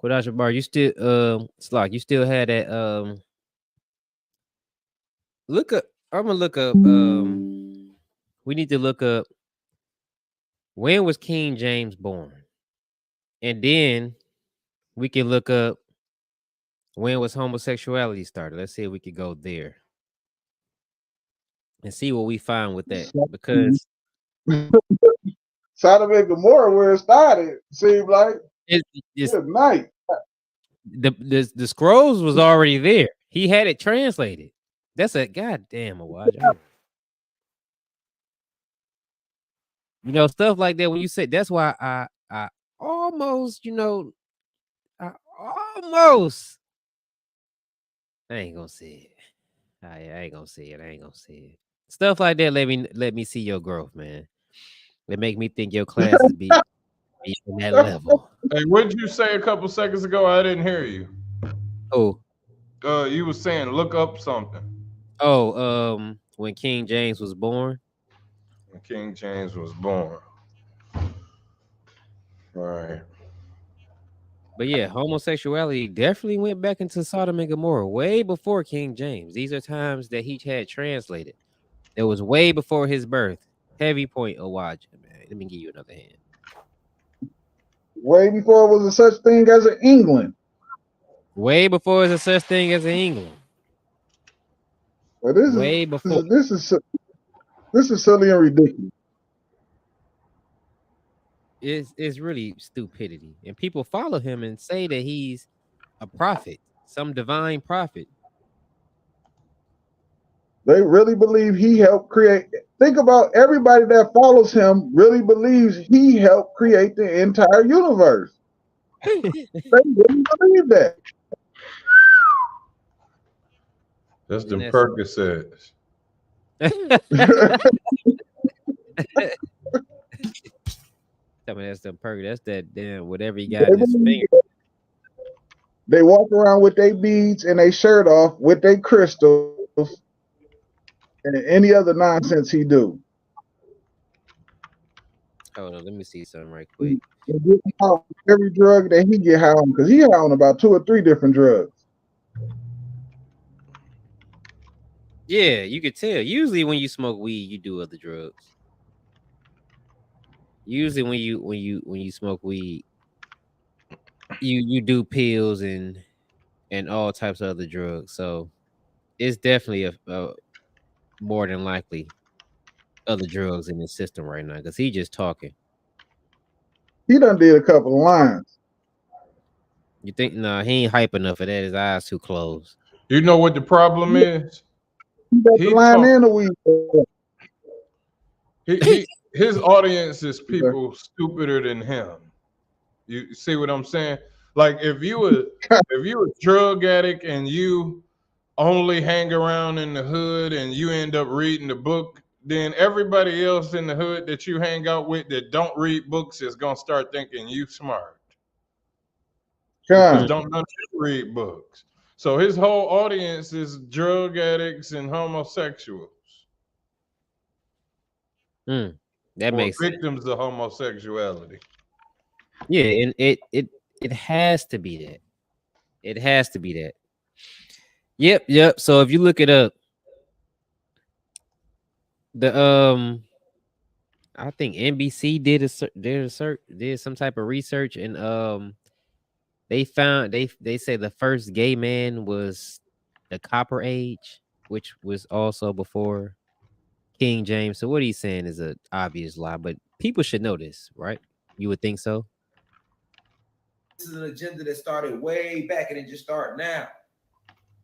Quadash Bar, you still Slock, you still had that look up. I'm gonna look up we need to look up when was King James born, and then we can look up when was homosexuality started. Let's see if we could go there and see what we find with that, because Sodom and Gomorrah, where it started, seemed like it's night. The scrolls was already there. He had it translated. That's a goddamn watch. You know, stuff like that. When you say, that's why I almost, I ain't gonna say it. I ain't gonna say it. I ain't gonna say it. Stuff like that. Let me see your growth, man. It make me think your classes be on that level. Hey, what did you say a couple seconds ago? I didn't hear you. Oh, you were saying look up something. Oh, when King James was born. When King James was born. Right. But yeah, homosexuality definitely went back into Sodom and Gomorrah way before King James. These are times that he had translated. It was way before his birth. Heavy point, Elijah, man. Let me give you another hand. Way before it was a such thing as an England. Way before there's a such thing as an England. Well, this way before. This is silly and ridiculous. It's really stupidity, and people follow him and say that he's a prophet, some divine prophet. They really believe he helped create. Think about everybody that follows him really believes he helped create the entire universe. They really believe that. That's the Percocets. I mean, that's the Perk. That's that damn whatever he got in his finger. They walk around with their beads and their shirt off with their crystals and any other nonsense he do. Hold on, let me see something right quick. Every drug that he get high on, because he high on about 2 or 3 different drugs. Yeah, you could tell. Usually, when you smoke weed, you do other drugs. Usually, when you smoke weed, you do pills and all types of other drugs. So it's definitely a more than likely other drugs in his system right now, because he just talking. He done did a couple of lines. You think? Nah, he ain't hype enough for that. His eyes too closed. You know what the problem is? got He the line talk- and the weed. His audience is people stupider than him. You see what I'm saying? Like if you a drug addict and you only hang around in the hood and you end up reading the book, then everybody else in the hood that you hang out with that don't read books is gonna start thinking you smart. Because Con. don't none of them read books. So his whole audience is drug addicts and homosexuals. That Or makes sense. victims of homosexuality. Yeah, and it has to be that. It has to be that. Yep. So if you look it up, the I think NBC did some type of research, and they found they say the first gay man was the Copper Age, which was also before King James. So what he's saying is an obvious lie, but people should know this, right? You would think so. This is an agenda that started way back and it just started now.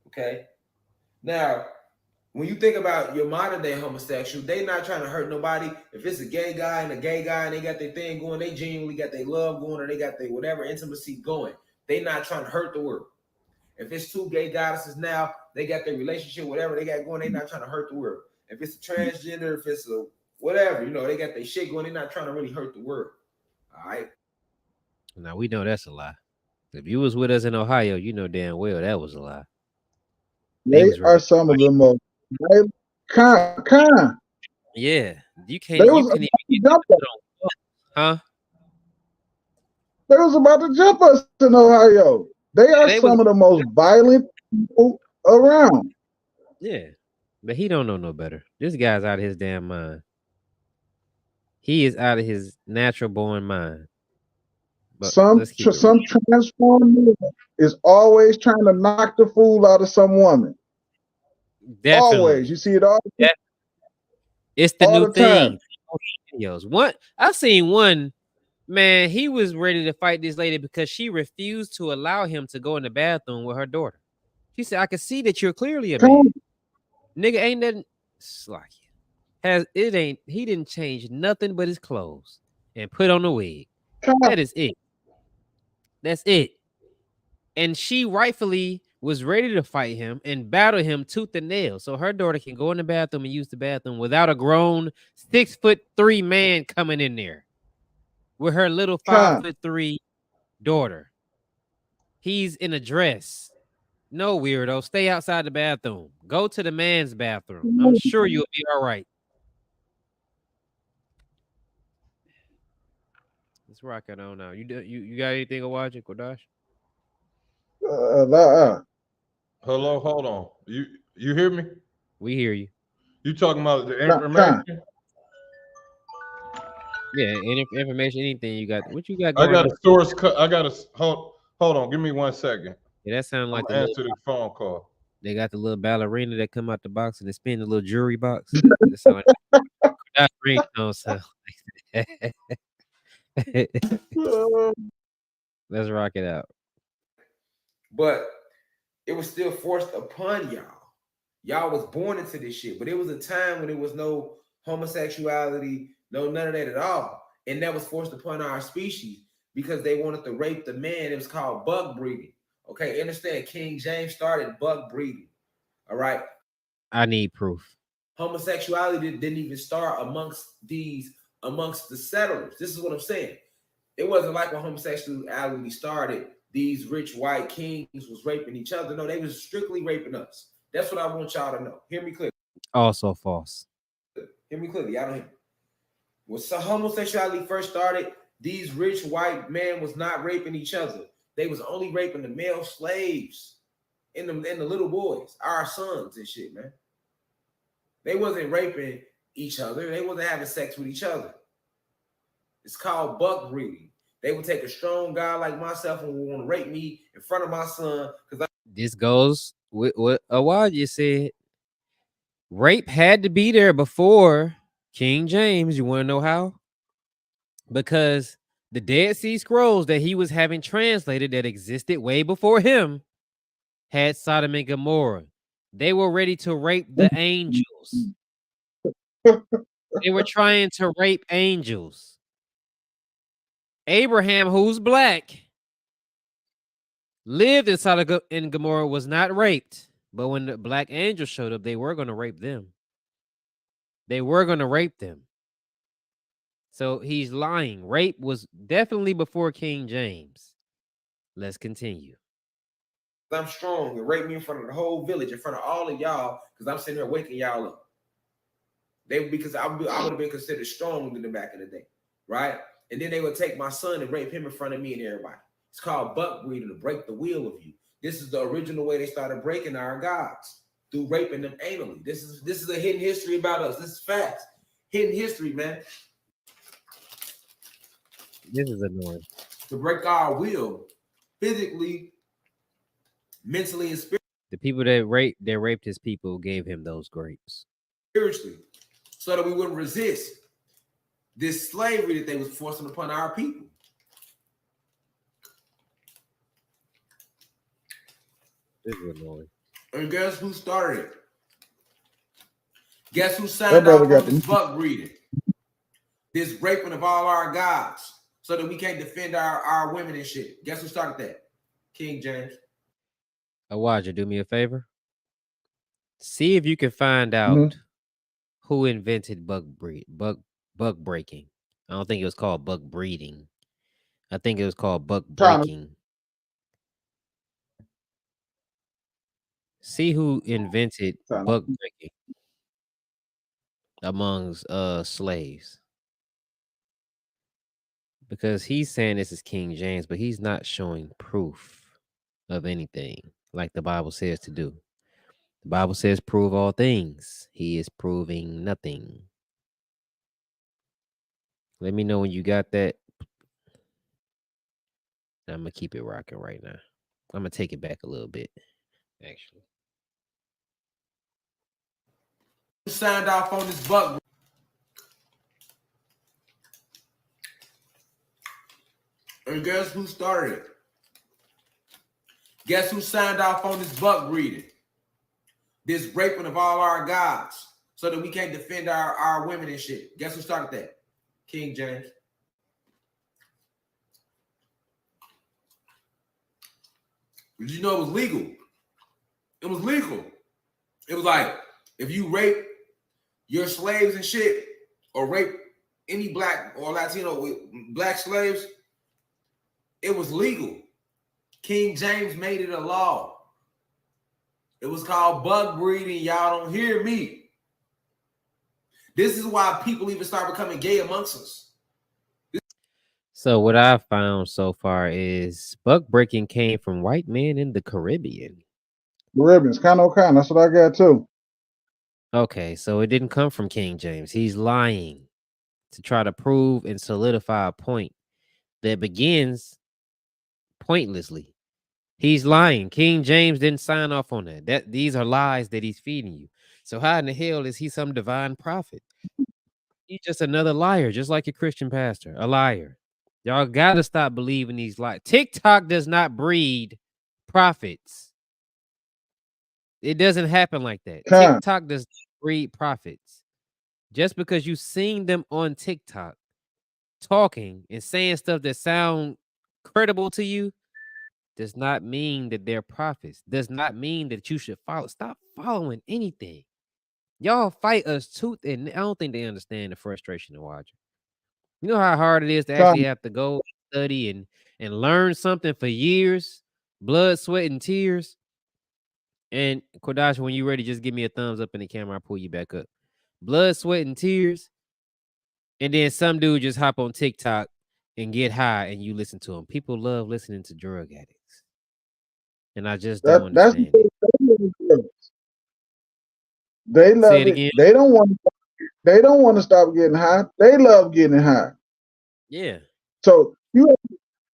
Okay. Now, when you think about your modern day homosexual, they not trying to hurt nobody. If it's a gay guy and they got their thing going, they genuinely got their love going, or they got their whatever intimacy going. They not trying to hurt the world. If it's two gay goddesses now, they got their relationship, whatever they got going, they not trying to hurt the world. If it's a transgender, if it's a whatever, they got their shit going, they not trying to really hurt the world. All right. Now we know that's a lie. If you was with us in Ohio, you know damn well that was a lie. They are some of the most con. Yeah, you can't. They You was can about to jump us. huh? They was about to jump us in Ohio. They are some of the most violent people around. Yeah, but he don't know no better. This guy's out of his damn mind. He is out of his natural born mind. But some transformed man is always trying to knock the fool out of some woman. Definitely. Always, you see it all. It's the new thing. Videos. What I've seen one man, he was ready to fight this lady because she refused to allow him to go in the bathroom with her daughter. She said, "I can see that you're clearly a man." Nigga ain't nothing slacky. He didn't change nothing but his clothes and put on a wig. That is it. That's it. And she rightfully was ready to fight him and battle him tooth and nail. So her daughter can go in the bathroom and use the bathroom without a grown 6'3" man coming in there with her little 5'3" daughter. He's in a dress. No, weirdo. Stay outside the bathroom. Go to the man's bathroom. I'm sure you'll be all right. Let's rock it on now. You got anything to watch it, Kodash? Hello, hold on. You hear me? We hear you. You talking about the information? Yeah, any information, anything you got. What you got I going got on? a source cut. I got a hold on. Give me 1 second. Yeah, that sounds like answer the phone call. They got the little ballerina that come out the box and they spin the little jewelry box. That sound like ringtone sound like that. Let's rock it out. But it was still forced upon y'all. Y'all was born into this shit, but it was a time when there was no homosexuality, none of that at all. And that was forced upon our species because they wanted to rape the man. It was called bug breeding. Okay, understand? King James started bug breeding. All right. I need proof. Homosexuality didn't even start amongst the settlers. This is what I'm saying. It wasn't like when homosexuality started, these rich white kings was raping each other. No, they was strictly raping us. That's what I want y'all to know. Hear me clearly. Also false. Hear me clearly. Y'all don't hear me. When homosexuality first started, these rich white men was not raping each other. They was only raping the male slaves and the little boys, our sons and shit, man. They wasn't raping each other. They wasn't having sex with each other. It's called buck breeding. They would take a strong guy like myself and would want to rape me in front of my son. This goes with what Awad just said. Rape had to be there before King James. You want to know how? Because the Dead Sea Scrolls that he was having translated that existed way before him had Sodom and Gomorrah, They were ready to rape the angels. They were trying to rape angels. Abraham, who's black, lived in Sodom and Gomorrah, was not raped. But when the black angels showed up, they were going to rape them. They were going to rape them. So he's lying. Rape was definitely before King James. Let's continue. I'm strong and rape me in front of the whole village, in front of all of y'all, because I'm sitting here waking y'all up. Because I would have been considered strong in the back of the day, right? And then they would take my son and rape him in front of me and everybody. It's called buck breeding, to break the will of you. This is the original way they started breaking our gods, through raping them anally. This is a hidden history about us. This is facts. Hidden history, man. This is annoying. To break our will, physically, mentally, and spiritually. The people that raped his people gave him those grapes. Spiritually, so that we wouldn't resist this slavery that they was forcing upon our people. This is annoying. And guess who started it? Guess who signed off on this buck breeding? This raping of all our gods, so that we can't defend our women and shit. Guess who started that? King James. Awaja, do me a favor. See if you can find out who invented bug breaking. I don't think it was called bug breeding. I think it was called bug breaking. See who invented bug breaking amongst slaves. Because he's saying this is King James, but he's not showing proof of anything like the Bible says to do. The Bible says prove all things. He is proving nothing. Let me know when you got that. I'm going to keep it rocking right now. I'm going to take it back a little bit, actually. Signed off on this buck. And guess who started it? Guess who signed off on this buck breeding? This raping of all our gods, so that we can't defend our women and shit. Guess who started that? King James. Did you know it was legal? It was legal. It was like, if you rape your slaves and shit, or rape any black or Latino black slaves, it was legal. King James made it a law. It was called bug breeding. Y'all don't hear me. This is why people even start becoming gay amongst us. So what I've found so far is bug breaking came from white men in the Caribbean. Caribbeans, kind. That's what I got too. Okay, so it didn't come from King James. He's lying to try to prove and solidify a point that begins pointlessly. He's lying. King James didn't sign off on that. These are lies that he's feeding you. So how in the hell is he some divine prophet? He's just another liar, just like your Christian pastor, a liar. Y'all got to stop believing these lies. TikTok does not breed prophets. It doesn't happen like that. TikTok does not breed prophets. Just because you seen them on TikTok talking and saying stuff that sound credible to you does not mean that they're prophets. Does not mean that you should follow. Stop following anything. Y'all fight us tooth and I don't think they understand the frustration of watching. You know how hard it is to actually have to go study and learn something for years, blood, sweat, and tears. And Kodash, when you're ready, just give me a thumbs up in the camera. I'll pull you back up. Blood, sweat, and tears. And then some dude just hop on TikTok and get high and you listen to him. People love listening to drug addicts. And I just don't understand it. They love it. They don't want to stop getting high. They love getting high. Yeah. So you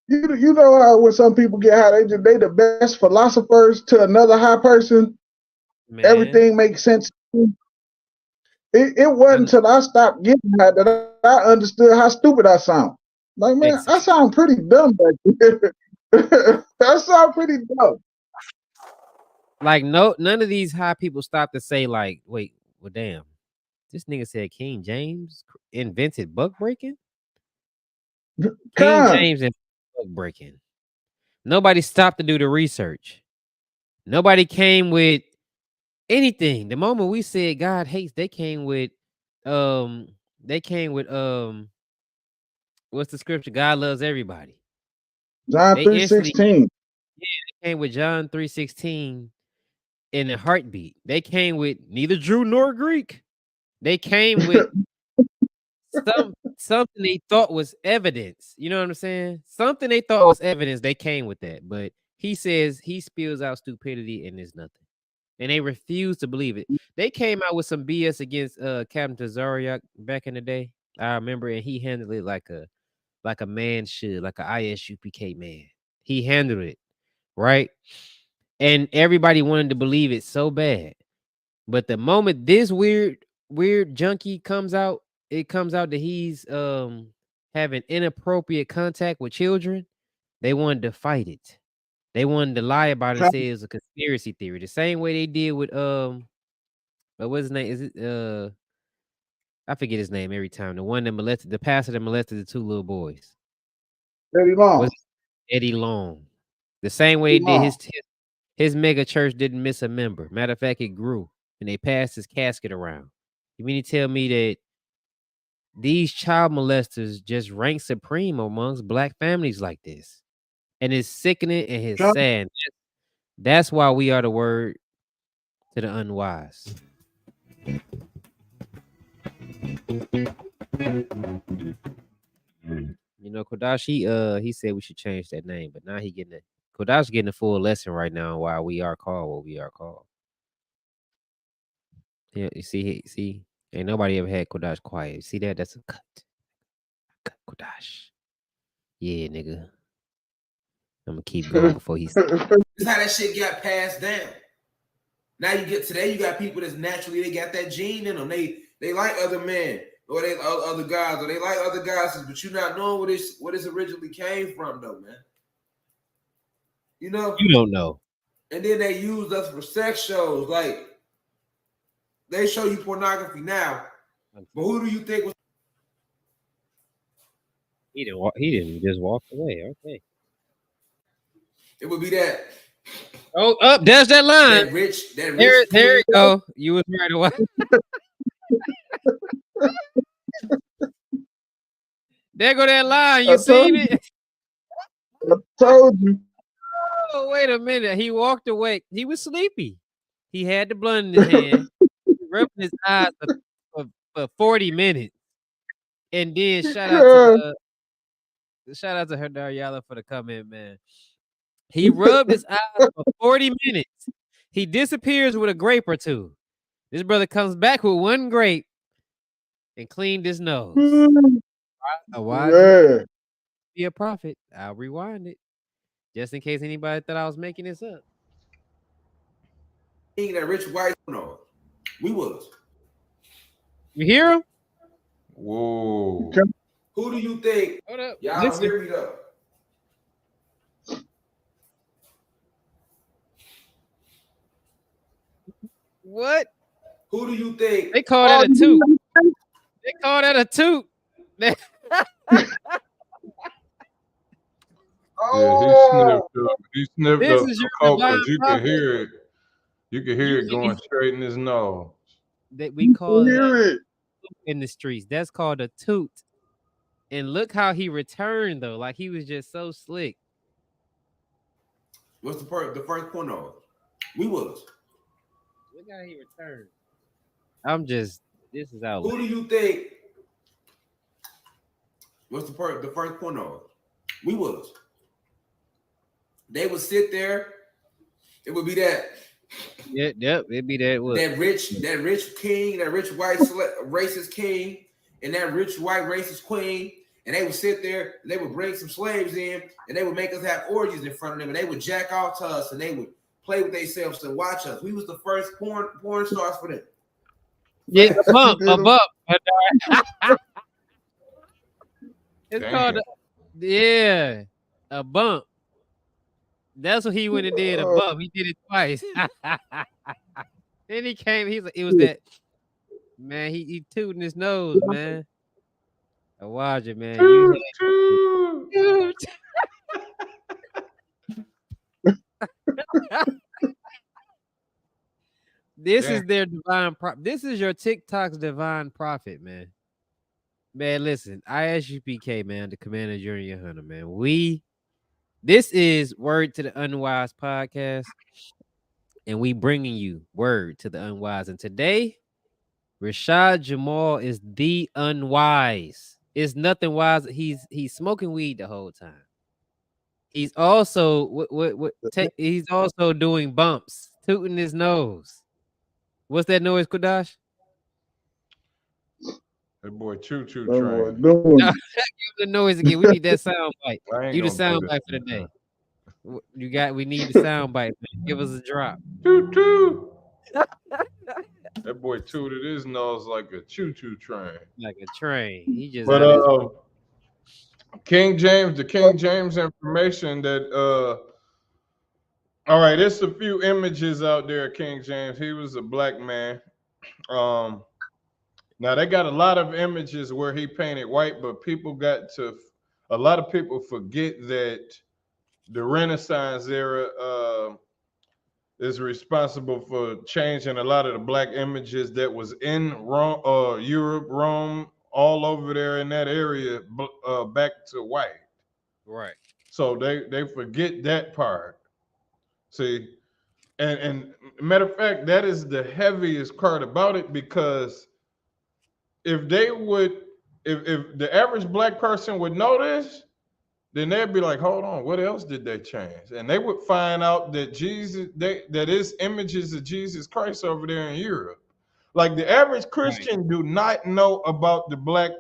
know how when some people get high, they the best philosophers to another high person. Man. Everything makes sense. It wasn't until I stopped getting high that I understood how stupid I sound. Like, man, I sound pretty dumb back there. I sound pretty dumb. Like none of these high people stop to say like, wait, well, damn, this nigga said King James invented buck breaking. King Con. James invented buck breaking. Nobody stopped to do the research. Nobody came with anything. The moment we said God hates, they came with what's the scripture? God loves everybody. John They 3:16. came with John 3:16 in a heartbeat. They came with neither Jew nor Greek. They came with something they thought was evidence. You know what I'm saying? Something they thought was evidence. They came with that. But he says he spills out stupidity and there's nothing. And they refuse to believe it. They came out with some BS against Captain Tazariak back in the day. I remember, and he handled it like a man should, like an ISUPK man. He handled it right, and everybody wanted to believe it so bad. But the moment this weird junkie comes out, it comes out that he's having inappropriate contact with children. They wanted to fight it. They wanted to lie about it and say it was a conspiracy theory. The same way they did with what's his name? Is it I forget his name every time. The one that molested the pastor that molested the two little boys. Eddie Long. Was Eddie Long. The same way they did his mega church didn't miss a member. Matter of fact, it grew and they passed his casket around. You mean to tell me that these child molesters just rank supreme amongst black families like this? And it's sickening and it's sad. That's why we are the word to the unwise. You know, Kodash, he said we should change that name, but now Kodash getting a full lesson right now on why we are called what we are called. Yeah, you see, ain't nobody ever had Kodash quiet. See that? That's a cut. Cut Kodash. Yeah, nigga. I'm gonna keep going before he. This is how that shit got passed down. Now you get today, you got people that's naturally they got that gene in them. They like other men or they other guys or they like other guys, but you not knowing what this originally came from though, man. You know, You don't know. and then they used us for sex shows. Like they show you pornography now, but who do you think was? He didn't just walk away. Okay. It would be that. Oh, up there's that line. That rich. There you go. You was right away. There go that line. You seen it? I told you. Oh, wait a minute. He walked away. He was sleepy. He had the blunt in his hand, rubbing his eyes for 40 minutes. And then shout out to her Daryala for the comment, man. He rubbed his eyes for 40 minutes. He disappears with a grape or two. This brother comes back with one grape and cleaned his nose. Why be a prophet? I'll rewind it just in case anybody thought I was making this up. That rich white, no, we was. You hear him? Whoa. Who do you think? Hold up. Y'all don't hear me though. What? Who do you think? They call that a toot. They call that a toot. He sniffed This up is the your coke, divine but you prophet. can hear it. You can hear it going straight in his nose. That we call Hear that it. in the streets. That's called a toot. And look how he returned though, like he was just so slick. What's the first porno? We was. Look how he returned. This is out. Who do you think? What's the first porno? We was. They would sit there. It would be that. Yep, it'd be that. What? That rich king, that rich white racist king, and that rich white racist queen, and they would sit there, and they would bring some slaves in, and they would make us have orgies in front of them, and they would jack off to us, and they would play with themselves to watch us. We was the first porn stars for them. Yeah, a bump. It's Damn. called a bump. That's what he went and did above. He did it twice. Then he came. He's like, it was that man. He tooting his nose, man. Watch it, man. You Toot, toot. This Yeah. is their divine this is your TikTok's divine prophet, man. Man, listen, ISUPK, man, the Commander Junior Hunter, man. This is Word to the Unwise podcast, and we bringing you Word to the Unwise. And today, Rashad Jamal is the unwise. It's nothing wise. He's smoking weed the whole time. He's also he's also doing bumps, tooting his nose. What's that noise, Kudash? That boy Choo Choo That train. boy doing No, give the noise again. We need that sound bite. I ain't You the gonna do sound this bite for the one day. time. We need the sound bite, man. Give us a drop. Toot toot. That boy tooted his nose like a choo choo train. Like a train. He just But out his- King James information that all right, there's a few images out there of King James. He was a black man. Now they got a lot of images where he painted white, but a lot of people forget that the Renaissance era is responsible for changing a lot of the black images that was in Rome, Europe, Rome, all over there in that area, back to white. right. So they forget that part. See, and matter of fact, that is the heaviest part about it, because if the average black person would know this, then they'd be like, hold on, what else did they change? And they would find out that that is images of Jesus Christ over there in Europe. Like the average Christian do not know about the black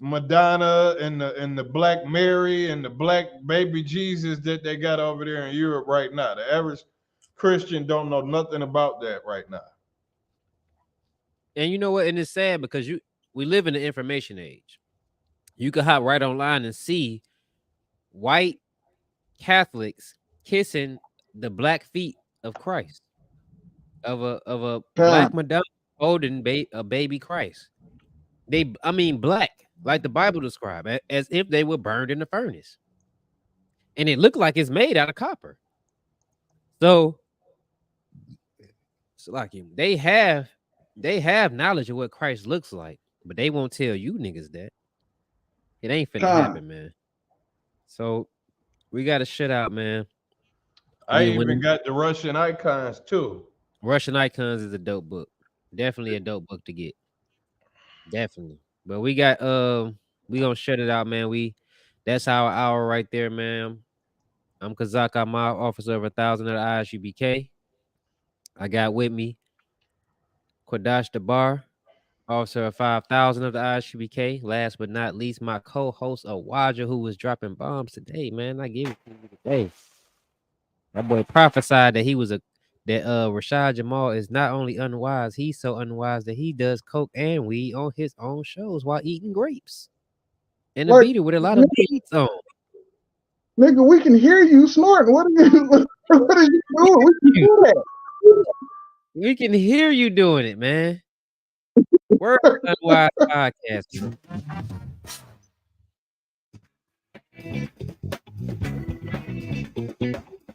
Madonna and the black Mary and the black baby Jesus that they got over there in Europe right now. The average Christian don't know nothing about that right now. And you know what? And it's sad because we live in the information age. You can hop right online and see white Catholics kissing the black feet of Christ, of a black Madonna holding a baby Christ. Black, like the Bible described, as if they were burned in the furnace, and it looked like it's made out of copper. So, it's like they have knowledge of what Christ looks like, but they won't tell you niggas that. It ain't finna happen, man. So we got to shut out, man. I even got the Russian icons too. Russian Icons is a dope book. Definitely a dope book to get. Definitely. But we got we gonna shut it out, man. That's our hour right there, man. I'm Kazak Ahmad, officer of 1,000 of the ISUPK. I got with me Quadash Dabar, officer of 5,000 of the ISUPK. Last but not least, my co-host Awaja, who was dropping bombs today, man. I give it to you today. That boy prophesied that Rashad Jamal is not only unwise, he's so unwise that he does coke and weed on his own shows while eating grapes. And a beater with a lot of beads on. Nigga, we can hear you snorting. What are you doing? We can do that. We can hear you doing it, man. Word to the Unwise podcast.